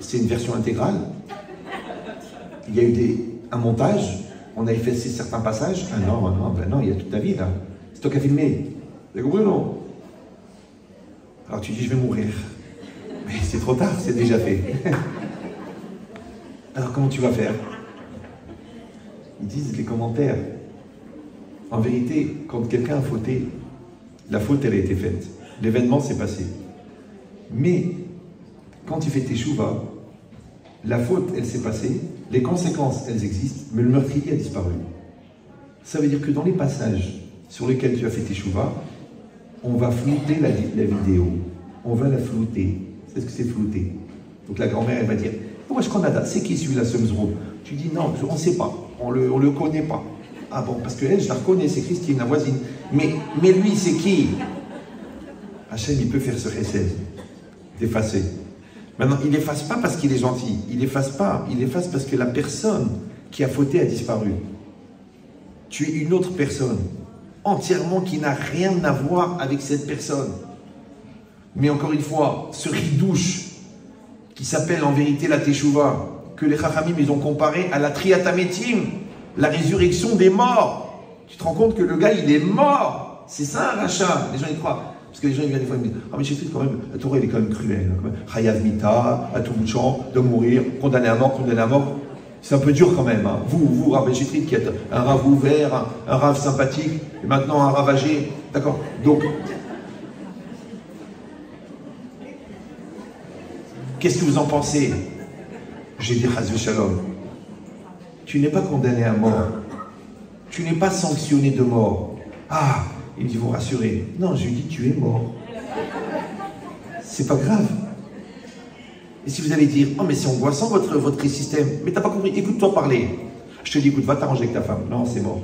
c'est une version intégrale. Il y a eu un montage, on a effacé certains passages. Ah non, ben non, il y a toute ta vie là. C'est toi qui as filmé. Vous avez compris ou non? Alors tu dis, je vais mourir. Mais c'est trop tard, c'est déjà fait. Alors comment tu vas faire? Ils disent les commentaires. En vérité, quand quelqu'un a fauté, la faute elle a été faite. L'événement s'est passé. Mais quand tu fais tes teshuvah, la faute elle s'est passée, les conséquences elles existent, mais le meurtrier a disparu. Ça veut dire que dans les passages sur lequel tu as fait tes chouvas, on va flouter la vidéo. On va la flouter. C'est ce que c'est flouter. Donc la grand-mère, elle va dire, wesh Canada, c'est qui celui-là, ce Mzroub? Tu dis non, on ne sait pas, on le connaît pas. Ah bon, parce que elle, je la reconnais, c'est Christine, la voisine. Mais lui, c'est qui? Hachem, il peut faire ce chesed, d'effacer. Maintenant, il n'efface pas parce qu'il est gentil. Il n'efface pas. Il efface parce que la personne qui a fauté a disparu. Tu es une autre personne, entièrement qui n'a rien à voir avec cette personne. Mais encore une fois, ce ridouche qui s'appelle en vérité la Teshuvah, que les Chachamim ils ont comparé à la Triatametim, la résurrection des morts. Tu te rends compte que le gars il est mort. C'est ça un rachat. Les gens y croient. Parce que les gens ils viennent des fois ils me disent, ah mais quand même, la Torah elle est quand même cruelle. Chayav Mita, à tout bout de champ, de mourir, condamné à mort. C'est un peu dur quand même. Hein. Vous, Rav Chétrit, qui êtes un Rav ouvert, un Rav sympathique, et maintenant un Rav âgé. D'accord. Donc, qu'est-ce que vous en pensez? J'ai dit Chazve Shalom. Tu n'es pas condamné à mort. Tu n'es pas sanctionné de mort. Ah, ils me disent, vous rassurez. Non, je lui dis, tu es mort. C'est pas grave. Et si vous allez dire, oh mais c'est angoissant votre système, mais t'as pas compris, écoute-toi parler. Je te dis, écoute, va t'arranger avec ta femme. Non, c'est mort.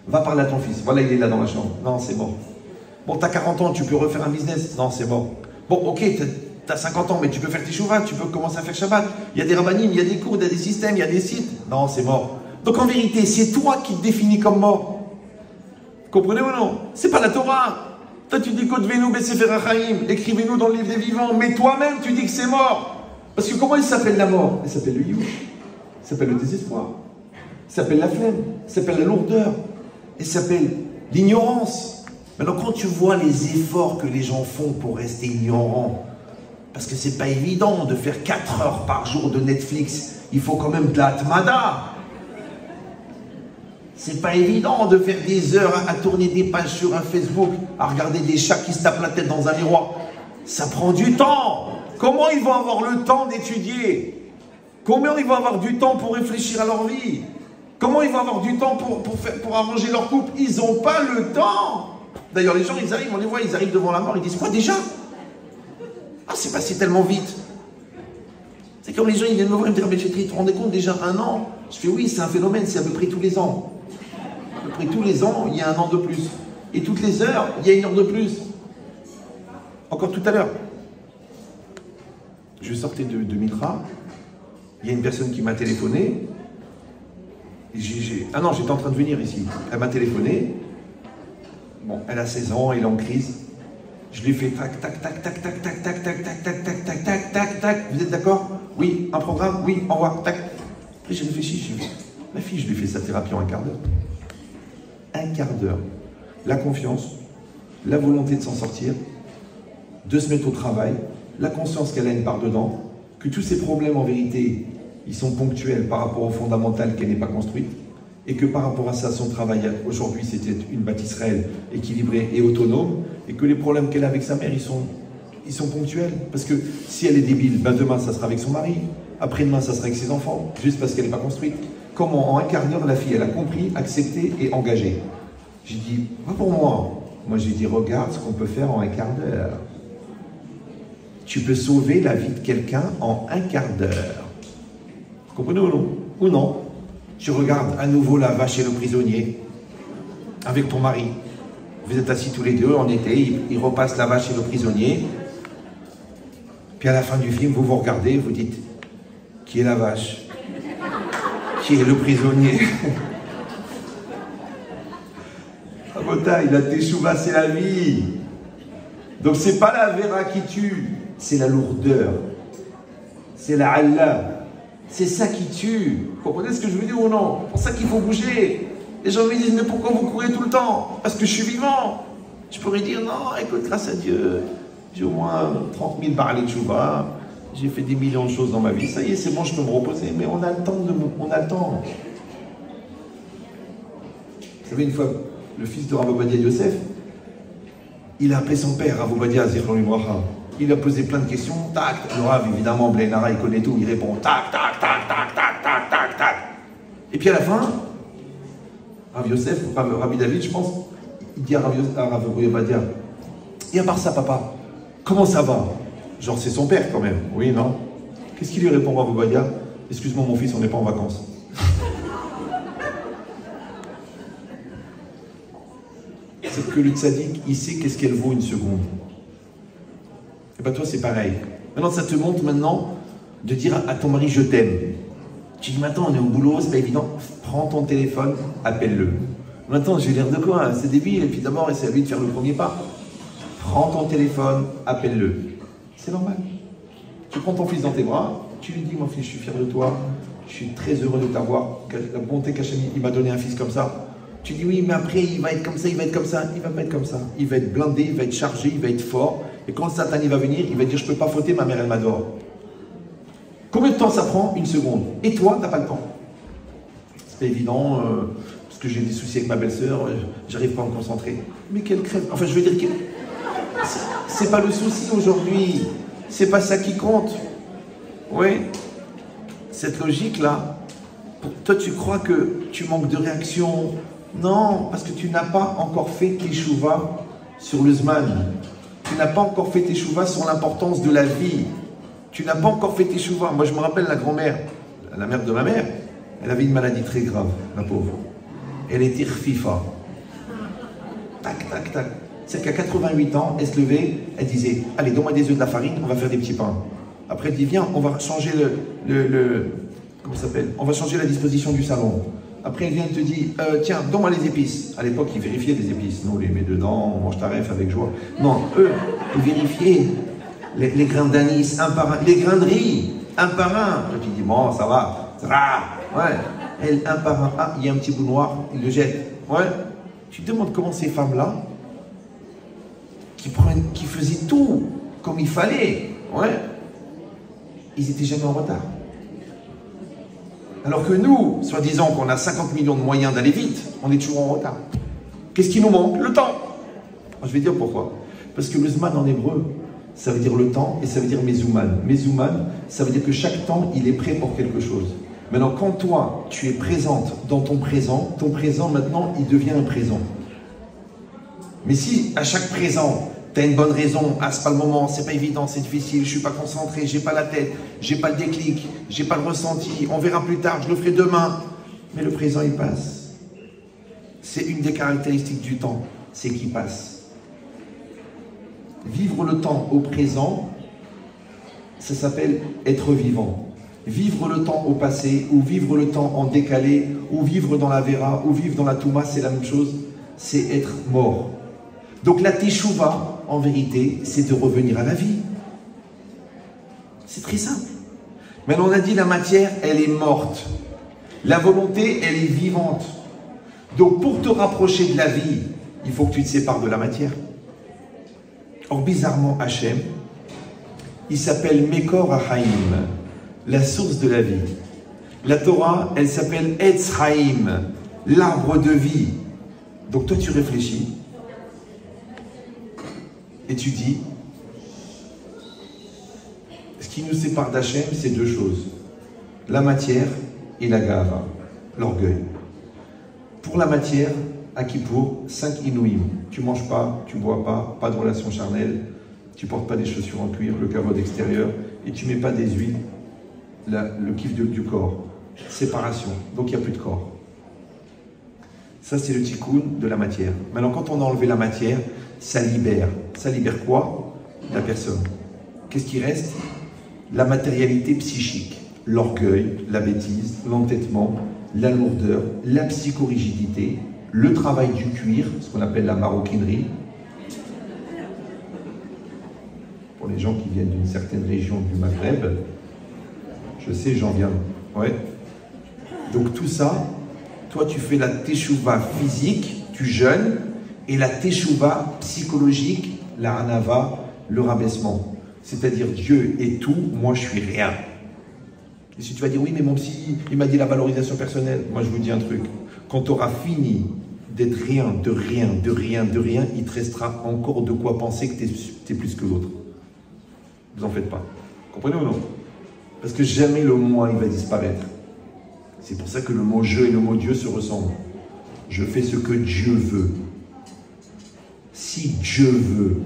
Va parler à ton fils. Voilà, il est là dans la chambre. Non, c'est mort. Bon, t'as 40 ans, tu peux refaire un business. Non, c'est mort. Bon, ok, t'as 50 ans, mais tu peux faire tes chouvas, tu peux commencer à faire Shabbat. Il y a des rabbanim, il y a des cours, il y a des systèmes, il y a des sites. Non, c'est mort. Donc en vérité, c'est toi qui te définis comme mort. Comprenez ou non? C'est pas la Torah. Toi, tu dis Kodvenu Besefer HaChaim, écrivez-nous dans le livre des vivants, mais toi-même, tu dis que c'est mort. Parce que comment il s'appelle la mort? Il s'appelle le youch, il s'appelle le désespoir, il s'appelle la flemme, il s'appelle la lourdeur, il s'appelle l'ignorance. Maintenant, quand tu vois les efforts que les gens font pour rester ignorants, parce que c'est pas évident de faire 4 heures par jour de Netflix, il faut quand même de la Tmada. C'est pas évident de faire des heures à tourner des pages sur un Facebook, à regarder des chats qui se tapent la tête dans un miroir. Ça prend du temps. Comment ils vont avoir le temps d'étudier? Comment ils vont avoir du temps pour réfléchir à leur vie? Comment ils vont avoir du temps pour arranger leur couple? Ils n'ont pas le temps. D'ailleurs, les gens, ils arrivent, on les voit, ils arrivent devant la mort, ils disent quoi déjà? Ah, c'est passé tellement vite. C'est comme les gens, ils viennent me voir et me dire, mais tu te rendais compte déjà 1 an? Je fais oui, c'est un phénomène, c'est à peu près tous les ans. À peu près tous les ans, il y a 1 an de plus. Et toutes les heures, il y a 1 heure de plus. Encore tout à l'heure. Je sortais de Mitra, il y a une personne qui m'a téléphoné. Ah non, j'étais en train de venir ici. Elle m'a téléphoné. Bon, elle a 16 ans, elle est en crise. Je lui ai fait tac, tac, tac, tac, tac, tac, tac, tac, tac, tac, tac, tac, tac, tac, tac. Vous êtes d'accord? Oui, un programme? Oui, au revoir, tac. Après j'ai réfléchi, j'ai dit, ma fille, je lui ai fait sa thérapie en 1/4 d'heure. 1/4 d'heure. La confiance, la volonté de s'en sortir, de se mettre au travail, la conscience qu'elle a une part dedans, que tous ces problèmes en vérité, ils sont ponctuels par rapport au fondamental qu'elle n'est pas construite, et que par rapport à ça, son travail aujourd'hui, c'était une bâtisse réelle, équilibrée et autonome, et que les problèmes qu'elle a avec sa mère, ils sont ponctuels. Parce que si elle est débile, ben demain, ça sera avec son mari, après-demain, ça sera avec ses enfants, juste parce qu'elle n'est pas construite. Comment, en 1/4 d'heure, la fille, elle a compris, accepté et engagé. J'ai dit, pas pour moi. Moi, j'ai dit, regarde ce qu'on peut faire en 1/4 d'heure. Tu peux sauver la vie de quelqu'un en 1/4 d'heure. Vous comprenez ou non? Ou non? Tu regardes à nouveau la vache et le prisonnier avec ton mari. Vous êtes assis tous les deux en été, il repasse la vache et le prisonnier. Puis à la fin du film, vous vous regardez, vous dites, qui est la vache? Qui est le prisonnier? Rabotaï, la teshuva, c'est la vie. Donc c'est pas la vera qui tue, c'est la lourdeur. C'est la Allah. C'est ça qui tue. Vous comprenez ce que je veux dire ou non? C'est pour ça qu'il faut bouger. Les gens me disent, mais pourquoi vous courez tout le temps? Parce que je suis vivant. Je pourrais dire, non, écoute, grâce à Dieu, j'ai au moins 30 000 barres de chouva, j'ai fait des millions de choses dans ma vie, ça y est, c'est bon, je peux me reposer. Mais on a le temps on a le temps. Vous savez, une fois, le fils de Rav Obadia Yosef, il a appelé son père, Rav Obadia Zichron Libracha. Il a posé plein de questions, tac, le Rav, évidemment, Blénara, il connaît tout, il répond, tac, tac, tac, tac, tac, tac, tac, tac. Et puis à la fin, Rav Yosef, Rabbi David, je pense, il dit à Rav Ovadia, et à part ça, papa, comment ça va? Genre, c'est son père quand même, oui, non? Qu'est-ce qu'il lui répond, Rav Ovadia? Excuse-moi, mon fils, on n'est pas en vacances. C'est que le tzaddik, il sait qu'est-ce qu'elle vaut une seconde. Et bien toi, c'est pareil. Maintenant, ça te montre maintenant de dire à ton mari, je t'aime. Tu dis, maintenant, on est au boulot, c'est pas évident. Prends ton téléphone, appelle-le. Maintenant, j'ai l'air de quoi, hein, c'est débile. Et puis d'abord, c'est à lui de faire le premier pas. Prends ton téléphone, appelle-le. C'est normal. Tu prends ton fils dans tes bras, tu lui dis, mon fils, je suis fier de toi, je suis très heureux de t'avoir. La bonté qu'Hachem, il m'a donné un fils comme ça. Tu dis, oui, mais après, il va être comme ça, il va être comme ça. Il va pas être comme ça. Il va être blindé, il va être chargé, il va être fort. Et quand le Satan il va venir, il va dire, je peux pas fauter, ma mère, elle m'adore. Combien de temps ça prend? Une seconde. Et toi, t'as pas le temps. C'est pas évident, parce que j'ai des soucis avec ma belle-sœur, j'arrive pas à me concentrer. Mais quelle crève. Enfin, je veux dire que c'est pas le souci aujourd'hui. C'est pas ça qui compte. Oui. Cette logique-là, toi, tu crois que tu manques de réaction. Non, parce que tu n'as pas encore fait teshuva sur le Zman. Tu n'as pas encore fait teshuva sur l'importance de la vie. Tu n'as pas encore fait teshuva. Moi, je me rappelle la grand-mère, la mère de ma mère, elle avait une maladie très grave, la pauvre. Elle était rfifa. Tac, tac, tac. C'est-à-dire qu'à 88 ans, elle se levait, elle disait, allez, donne-moi des œufs de la farine, on va faire des petits pains. Après, elle dit, viens, on va changer comment ça s'appelle? On va changer la disposition du salon. Après, elle vient et te dit, tiens, donne-moi les épices. À l'époque, ils vérifiaient les épices. Nous, on les met dedans, on mange taref avec joie. Non, eux, ils vérifiaient les grains d'anis, un par un, les grains de riz, un par un. Et tu dis, bon, ça va. Ouais. Elle, un par un, ah, il y a un petit bout noir, il le jette. Ouais. Tu te demandes comment ces femmes-là, qui faisaient tout comme il fallait, ouais, ils n'étaient jamais en retard. Alors que nous, soi-disant qu'on a 50 millions de moyens d'aller vite, on est toujours en retard. Qu'est-ce qui nous manque? Le temps. Je vais dire pourquoi. Parce que le Zman en hébreu, ça veut dire le temps et ça veut dire Mezouman. Mezouman, ça veut dire que chaque temps, il est prêt pour quelque chose. Maintenant, quand toi, tu es présente dans ton présent maintenant, il devient un présent. Mais si à chaque présent, tu as une bonne raison, ah c'est pas le moment, c'est pas évident, c'est difficile, je suis pas concentré, j'ai pas la tête, j'ai pas le déclic, j'ai pas le ressenti, on verra plus tard, je le ferai demain. Mais le présent il passe. C'est une des caractéristiques du temps, c'est qu'il passe. Vivre le temps au présent, ça s'appelle être vivant. Vivre le temps au passé, ou vivre le temps en décalé, ou vivre dans la Vera, ou vivre dans la Touma, c'est la même chose, c'est être mort. Donc la teshuva, en vérité, c'est de revenir à la vie. C'est très simple. Maintenant, on a dit la matière, elle est morte. La volonté, elle est vivante. Donc pour te rapprocher de la vie, il faut que tu te sépares de la matière. Or, bizarrement, Hachem, il s'appelle Mekor HaChaim, la source de la vie. La Torah, elle s'appelle Etz Chaim, l'arbre de vie. Donc toi, tu réfléchis. Et tu dis, ce qui nous sépare d'Hachem, c'est deux choses. La matière et la gava, l'orgueil. Pour la matière, à Kippour, 5 inouïm. Tu manges pas, tu bois pas de relation charnelle, tu portes pas des chaussures en cuir, le kavod extérieur, et tu mets pas des huiles, le kiff du corps. Séparation, donc il n'y a plus de corps. Ça, c'est le tikkun de la matière. Maintenant, quand on a enlevé la matière, ça libère. Ça libère quoi? La personne. Qu'est-ce qui reste? La matérialité psychique. L'orgueil, la bêtise, l'entêtement, la lourdeur, la psychorigidité, le travail du cuir, ce qu'on appelle la maroquinerie. Pour les gens qui viennent d'une certaine région du Maghreb, je sais, j'en viens. Ouais. Donc tout ça, toi tu fais la teshuva physique, tu jeûnes, et la teshuva psychologique, la hanava, le rabaissement. C'est-à-dire Dieu est tout, moi je suis rien. Et si tu vas dire oui mais mon psy, il m'a dit la valorisation personnelle, moi je vous dis un truc, quand tu auras fini d'être rien, de rien, de rien, de rien, il te restera encore de quoi penser que tu es plus que l'autre. Vous en faites pas. Comprenez ou non? Parce que jamais le moi il va disparaître. C'est pour ça que le mot je et le mot Dieu se ressemblent. Je fais ce que Dieu veut. si Dieu veut.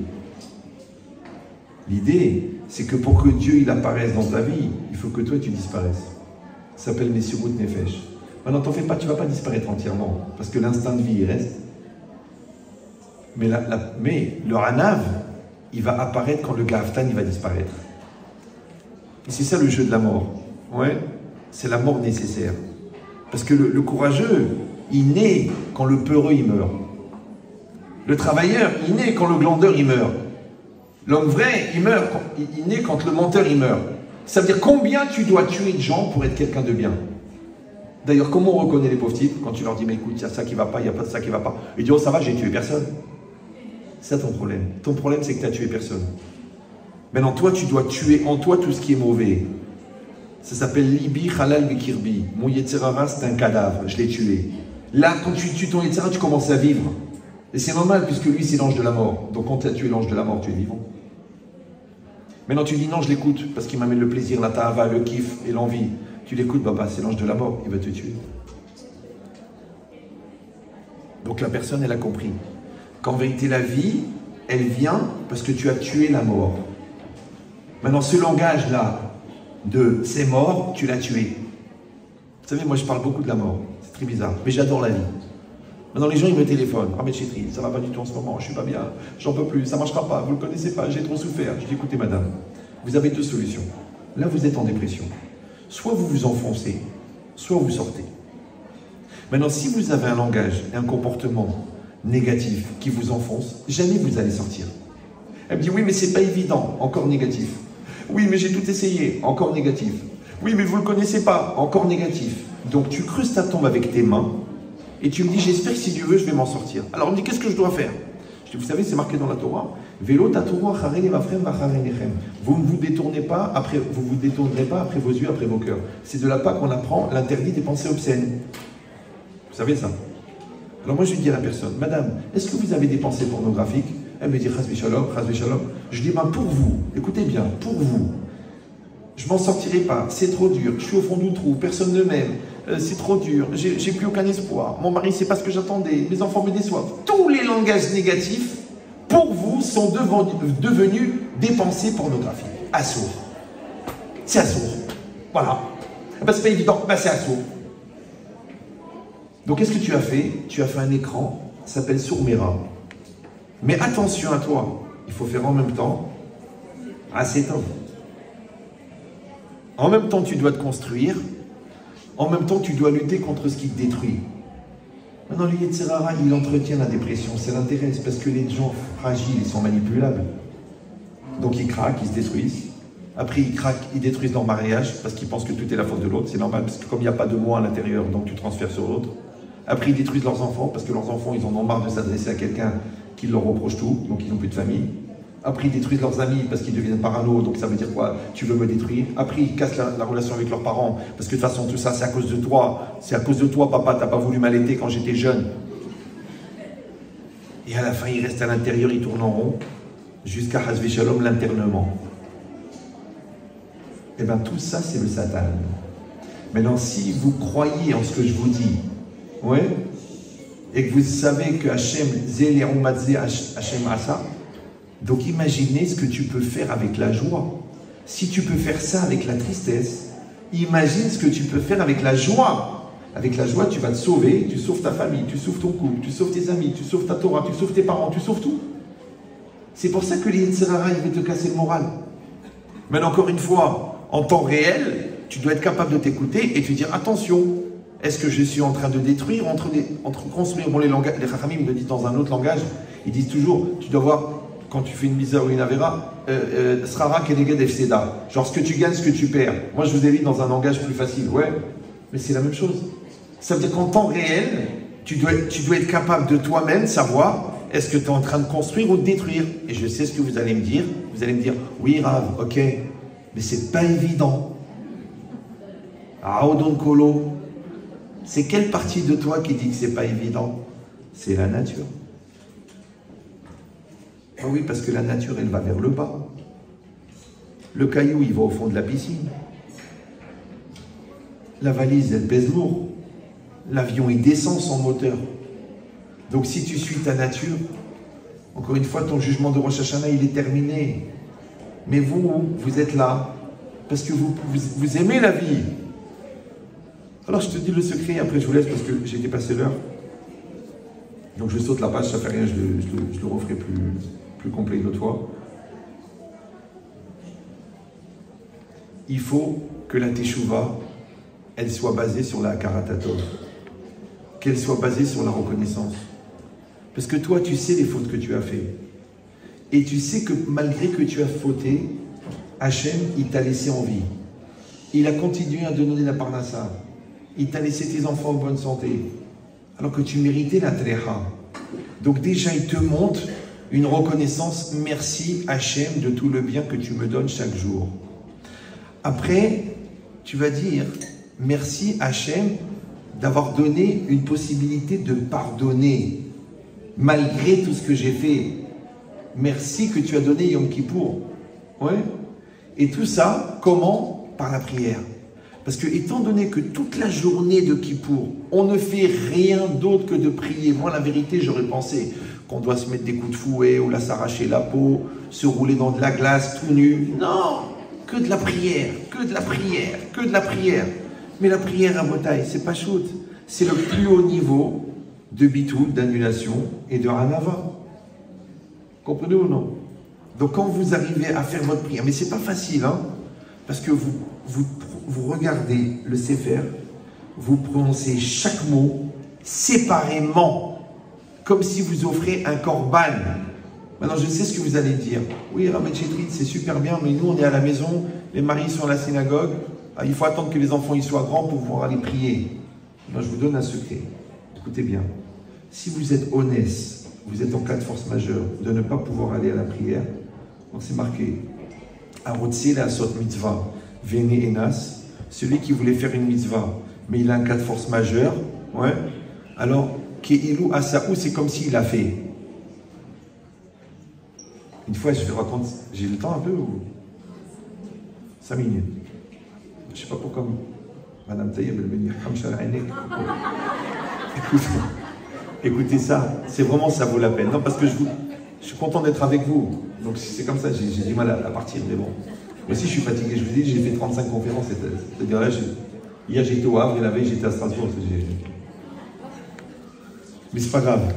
L'idée, c'est que pour que Dieu il apparaisse dans ta vie, il faut que toi tu disparaisses. Ça s'appelle Messirut Nefesh. Maintenant, t'en fais pas, tu ne vas pas disparaître entièrement, parce que l'instinct de vie, il reste. Mais, le Hanav, il va apparaître quand le Gaftan, il va disparaître. Et c'est ça le jeu de la mort. Ouais, c'est la mort nécessaire. Parce que le courageux, il naît quand le peureux, il meurt. Le travailleur, il naît quand le glandeur, il meurt. L'homme vrai, il meurt, il naît quand le menteur, il meurt. Ça veut dire combien tu dois tuer de gens pour être quelqu'un de bien. D'ailleurs, comment on reconnaît les pauvres types quand tu leur dis, mais écoute, il y a ça qui ne va pas, il n'y a pas de ça qui ne va pas. Ils disent, oh ça va, j'ai tué personne. C'est ça ton problème. Ton problème, c'est que tu n'as tué personne. Maintenant, toi, tu dois tuer en toi tout ce qui est mauvais. Ça s'appelle Libi Halal Bikirbi. Mon Yetzirara, c'est un cadavre, je l'ai tué. Là, quand tu tues ton Yetzirara, tu commences à vivre. Et c'est normal, puisque lui, c'est l'ange de la mort. Donc, quand tu as tué l'ange de la mort, tu es vivant. Maintenant, tu dis, non, je l'écoute, parce qu'il m'amène le plaisir, la ta'ava, le kiff et l'envie. Tu l'écoutes, papa, c'est l'ange de la mort, il va te tuer. Donc la personne, elle a compris qu'en vérité, la vie, elle vient parce que tu as tué la mort. Maintenant, ce langage-là, de c'est mort, tu l'as tué. Vous savez, moi, je parle beaucoup de la mort. C'est très bizarre, mais j'adore la vie. Maintenant, les gens, ils me téléphonent. Ah, mais chérie, ça va pas du tout en ce moment, je suis pas bien, j'en peux plus, ça marchera pas, vous le connaissez pas, j'ai trop souffert. Je dis, écoutez, madame, vous avez deux solutions. Là, vous êtes en dépression. Soit vous vous enfoncez, soit vous sortez. Maintenant, si vous avez un langage et un comportement négatif qui vous enfonce, jamais vous allez sortir. Elle me dit, oui, mais c'est pas évident, encore négatif. Oui, mais j'ai tout essayé, encore négatif. Oui, mais vous le connaissez pas, encore négatif. Donc, tu creuses ta tombe avec tes mains et tu me dis, j'espère que si Dieu veut, je vais m'en sortir. Alors, on me dit, qu'est-ce que je dois faire? Je dis, vous savez, c'est marqué dans la Torah. Vélo ta Torah, vous ne vous détournez pas après, vous vous détournerez pas après vos yeux, après vos cœurs. C'est de là pas qu'on apprend l'interdit des pensées obscènes. Vous savez ça? Alors moi je lui dis à la personne, madame, est-ce que vous avez des pensées pornographiques? Elle me dit, Chazvi Shalom, Chazvi Shalom. Je dis, ben pour vous, écoutez bien, pour vous, je m'en sortirai pas, c'est trop dur, je suis au fond du trou, personne ne m'aime, c'est trop dur, j'ai plus aucun espoir, mon mari c'est pas ce que j'attendais, mes enfants me déçoivent. Tous les langages négatifs, pour vous, sont devenus des pensées pornographiques. Assourd. C'est assourd. Voilà. Ben, c'est pas évident, ben, c'est assourd. Donc qu'est-ce que tu as fait? Tu as fait un écran, ça s'appelle Sourmera. Mais attention à toi, il faut faire en même temps assez tôt. En même temps, tu dois te construire. En même temps, tu dois lutter contre ce qui te détruit. Maintenant, le Yetzirara, il entretient la dépression. Ça l'intéresse parce que les gens fragiles, ils sont manipulables. Donc, ils craquent, ils se détruisent. Après, ils craquent, ils détruisent leur mariage parce qu'ils pensent que tout est la faute de l'autre. C'est normal parce que comme il n'y a pas de moi à l'intérieur, donc tu transfères sur l'autre. Après, ils détruisent leurs enfants parce que leurs enfants, ils en ont marre de s'adresser à quelqu'un qui leur reproche tout. Donc, ils n'ont plus de famille. Après, ils détruisent leurs amis parce qu'ils deviennent parano, donc ça veut dire quoi? Tu veux me détruire. Après, ils cassent la relation avec leurs parents parce que de toute façon, tout ça, c'est à cause de toi. C'est à cause de toi, papa, t'as pas voulu m'allaiter quand j'étais jeune. Et à la fin, ils restent à l'intérieur, ils tournent en rond jusqu'à Hazvi Shalom, l'internement. Et bien, tout ça, c'est le Satan. Maintenant, si vous croyez en ce que je vous dis, ouais, et que vous savez que Hachem, Zé, Hachem Asa, donc imaginez ce que tu peux faire avec la joie. Si tu peux faire ça avec la tristesse, imagine ce que tu peux faire avec la joie. Avec la joie, tu vas te sauver, tu sauves ta famille, tu sauves ton couple, tu sauves tes amis, tu sauves ta Torah, tu sauves tes parents, tu sauves tout. C'est pour ça que les Yetzirara, il veut te casser le moral. Mais encore une fois, en temps réel, tu dois être capable de t'écouter et te dire, attention, est-ce que je suis en train de détruire, entre construire? Bon, les Chachamim me disent dans un autre langage, ils disent toujours, tu dois voir, quand tu fais une misa ou une avera, srara keneged efseda. Genre, ce que tu gagnes, ce que tu perds. Moi, je vous ai dit dans un langage plus facile. Ouais, mais c'est la même chose. Ça veut dire qu'en temps réel, tu dois être capable de toi-même savoir est-ce que tu es en train de construire ou de détruire. Et je sais ce que vous allez me dire. Vous allez me dire, oui, Rav, ok, mais c'est pas évident. Aodon Kolo, c'est quelle partie de toi qui dit que c'est pas évident? C'est la nature. Ah oui, parce que la nature, elle va vers le bas. Le caillou, il va au fond de la piscine. La valise, elle pèse lourd. L'avion, il descend son moteur. Donc si tu suis ta nature, Encore une fois, ton jugement de Rosh Hashanah, il est terminé. Mais vous êtes là parce que vous aimez la vie. Alors je te dis le secret, après je vous laisse parce que j'ai dépassé l'heure. Donc je saute la page, ça fait rien, je le referai plus complet une autre fois. Il faut que la Teshuvah, elle soit basée sur la Karatatov. Qu'elle soit basée sur la reconnaissance. Parce que toi, tu sais les fautes que tu as fait. Et tu sais que malgré que tu as fauté, Hachem, il t'a laissé en vie. Il a continué à te donner la parnassa. Il t'a laissé tes enfants en bonne santé. Alors que tu méritais la Treha. Donc déjà, il te montre une reconnaissance. Merci Hachem de tout le bien que tu me donnes chaque jour. Après, tu vas dire, merci Hachem d'avoir donné une possibilité de pardonner. Malgré tout ce que j'ai fait. Merci que tu as donné Yom Kippour. Ouais. Et tout ça, comment? Par la prière. Parce que, étant donné que toute la journée de Kippour, on ne fait rien d'autre que de prier. Moi, la vérité, j'aurais pensé qu'on doit se mettre des coups de fouet, ou là s'arracher la peau, se rouler dans de la glace tout nu. Non! Que de la prière, que de la prière, que de la prière. Mais la prière à Botaï, c'est pas shoot. C'est le plus haut niveau de bitou, d'annulation et de hanava. Comprenez ou non? Donc quand vous arrivez à faire votre prière, mais c'est pas facile, hein, parce que vous regardez le Sefer, vous prononcez chaque mot séparément, comme si vous offrez un korban. Maintenant, je sais ce que vous allez dire. Oui, Ramet Chetrit, c'est super bien, mais nous, on est à la maison, les maris sont à la synagogue, il faut attendre que les enfants ils soient grands pour pouvoir aller prier. Moi, je vous donne un secret. Écoutez bien. Si vous êtes honnête, vous êtes en cas de force majeure de ne pas pouvoir aller à la prière, donc c'est marqué Arotse la sot mitzvah, vene enas, celui qui voulait faire une mitzvah, mais il a un cas de force majeure, ouais, alors Ke'ilu Asaou, c'est comme s'il l'a fait. Une fois, je te raconte, j'ai le temps un peu ou 5 minutes. Je ne sais pas pourquoi Madame Taïeb, elle me dit Hamshal Ainek. Écoutez ça, c'est vraiment, ça vaut la peine. Non, parce que je suis content d'être avec vous. Donc c'est comme ça, j'ai du mal à partir, mais bon. Moi aussi, je suis fatigué. Je vous dis, j'ai fait 35 conférences. C'est-à-dire là, hier j'étais au Havre et la veille j'étais à Strasbourg. Mais c'est pas grave.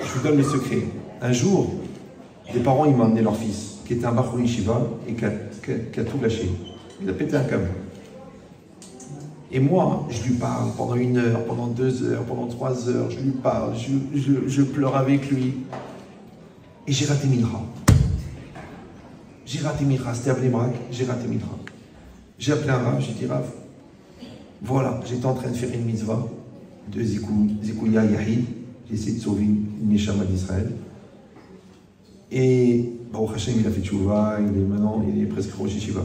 Je vous donne le secret. Un jour, des parents, ils m'ont amené leur fils, qui était un Bachur Yeshiva et qui a tout lâché. Il a pété un câble. Et moi, je lui parle pendant 1 heure, pendant 2 heures, pendant 3 heures, je lui parle, je pleure avec lui. Et j'ai raté Mincha. J'ai raté Mincha, c'était à Bnei Brak, j'ai raté Mincha. J'ai appelé un Rav, j'ai dit Rav, voilà, j'étais en train de faire une mitzvah de Zikouya Yahid, j'ai essayé de sauver une Neshama d'Israël. Et Baruch Hashem, il a fait tchouva, il est presque Rosh Yeshiva.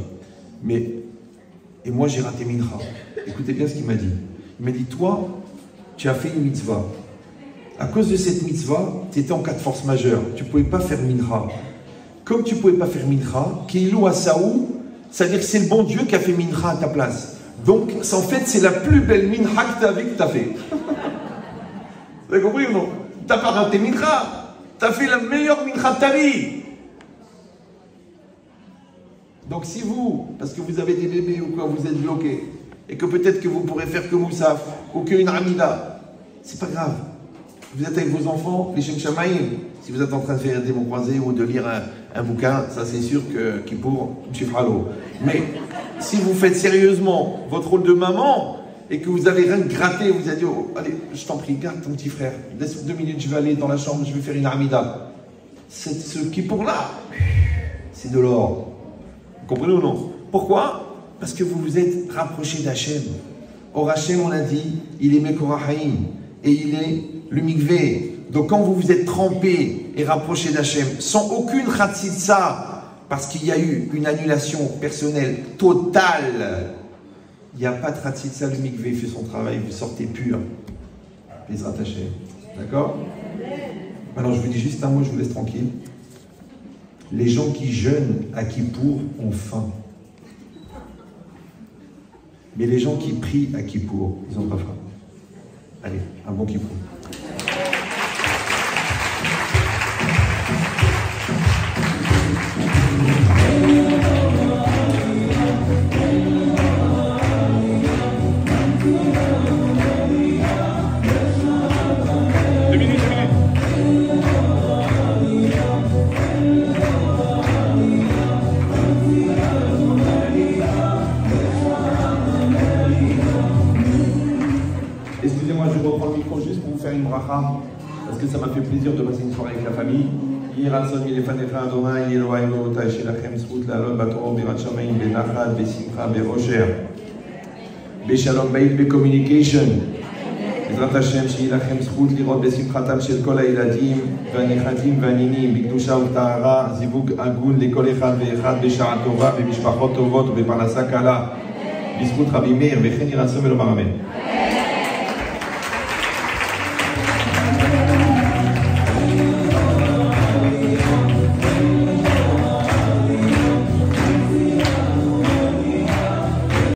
Et moi, j'ai raté Mincha. Écoutez bien ce qu'il m'a dit. Il m'a dit, toi, tu as fait une mitzvah. À cause de cette mitzvah, tu étais en cas de force majeure. Tu ne pouvais pas faire Mincha. Comme tu ne pouvais pas faire Mincha, Keilou Asaou, c'est-à-dire que c'est le bon Dieu qui a fait Mincha à ta place. Donc, en fait, c'est la plus belle Mincha que tu as fait. Vous avez compris ou non? Tu n'as pas raté Mincha. Tu as fait la meilleure Mincha de ta vie. Donc si vous, parce que vous avez des bébés ou quoi, vous êtes bloqué, et que peut-être que vous pourrez faire que Moussaf, ou qu'une Amida, c'est pas grave. Vous êtes avec vos enfants, les Shem Shamaïm. Si vous êtes en train de faire des mots croisés ou de lire un bouquin, ça c'est sûr que Kippour, Mchifralo. Mais si vous faites sérieusement votre rôle de maman, et que vous avez rien gratté, vous avez dit, oh, allez, je t'en prie, garde ton petit frère, laisse 2 minutes, je vais aller dans la chambre, je vais faire une Amida. Ce Kippour-là, c'est de l'or. Vous comprenez ou non? Pourquoi? Parce que vous vous êtes rapproché d'Hachem. Or Hachem, on a dit, il est Mekorahaim et il est le Mikvé. Donc quand vous vous êtes trempé et rapproché d'Hachem, sans aucune Khatsitsa, parce qu'il y a eu une annulation personnelle totale, il n'y a pas de Khatsitsa, le Mikvé fait son travail, vous sortez pur. Bezrat Hachem. D'accord? Maintenant je vous dis juste un mot, je vous laisse tranquille. Les gens qui jeûnent à Kippour ont faim. Mais les gens qui prient à Kippour, ils n'ont pas faim. Allez, un bon Kippour. faire une bracha, parce que ça m'a fait plaisir de passer une soirée avec la famille. Yiratzon milefanecha Adonai Eloheinu ta'ashelachem zchut la'alot b'Torah birat shamayim benachat besimcha berosher beshalom bait becommunication. בעזרת השם שיהיה לכם זכות לראות בשמחתם של כל הילדים והנכדים והנינים בקדושה ובטהרה, זיווג הגון לכל אחד ואחד בשעה טובה, במשפחות טובות ובפרנסה קלה, בזכות רבי מאיר, וכן יהי רצון ולומר אמן.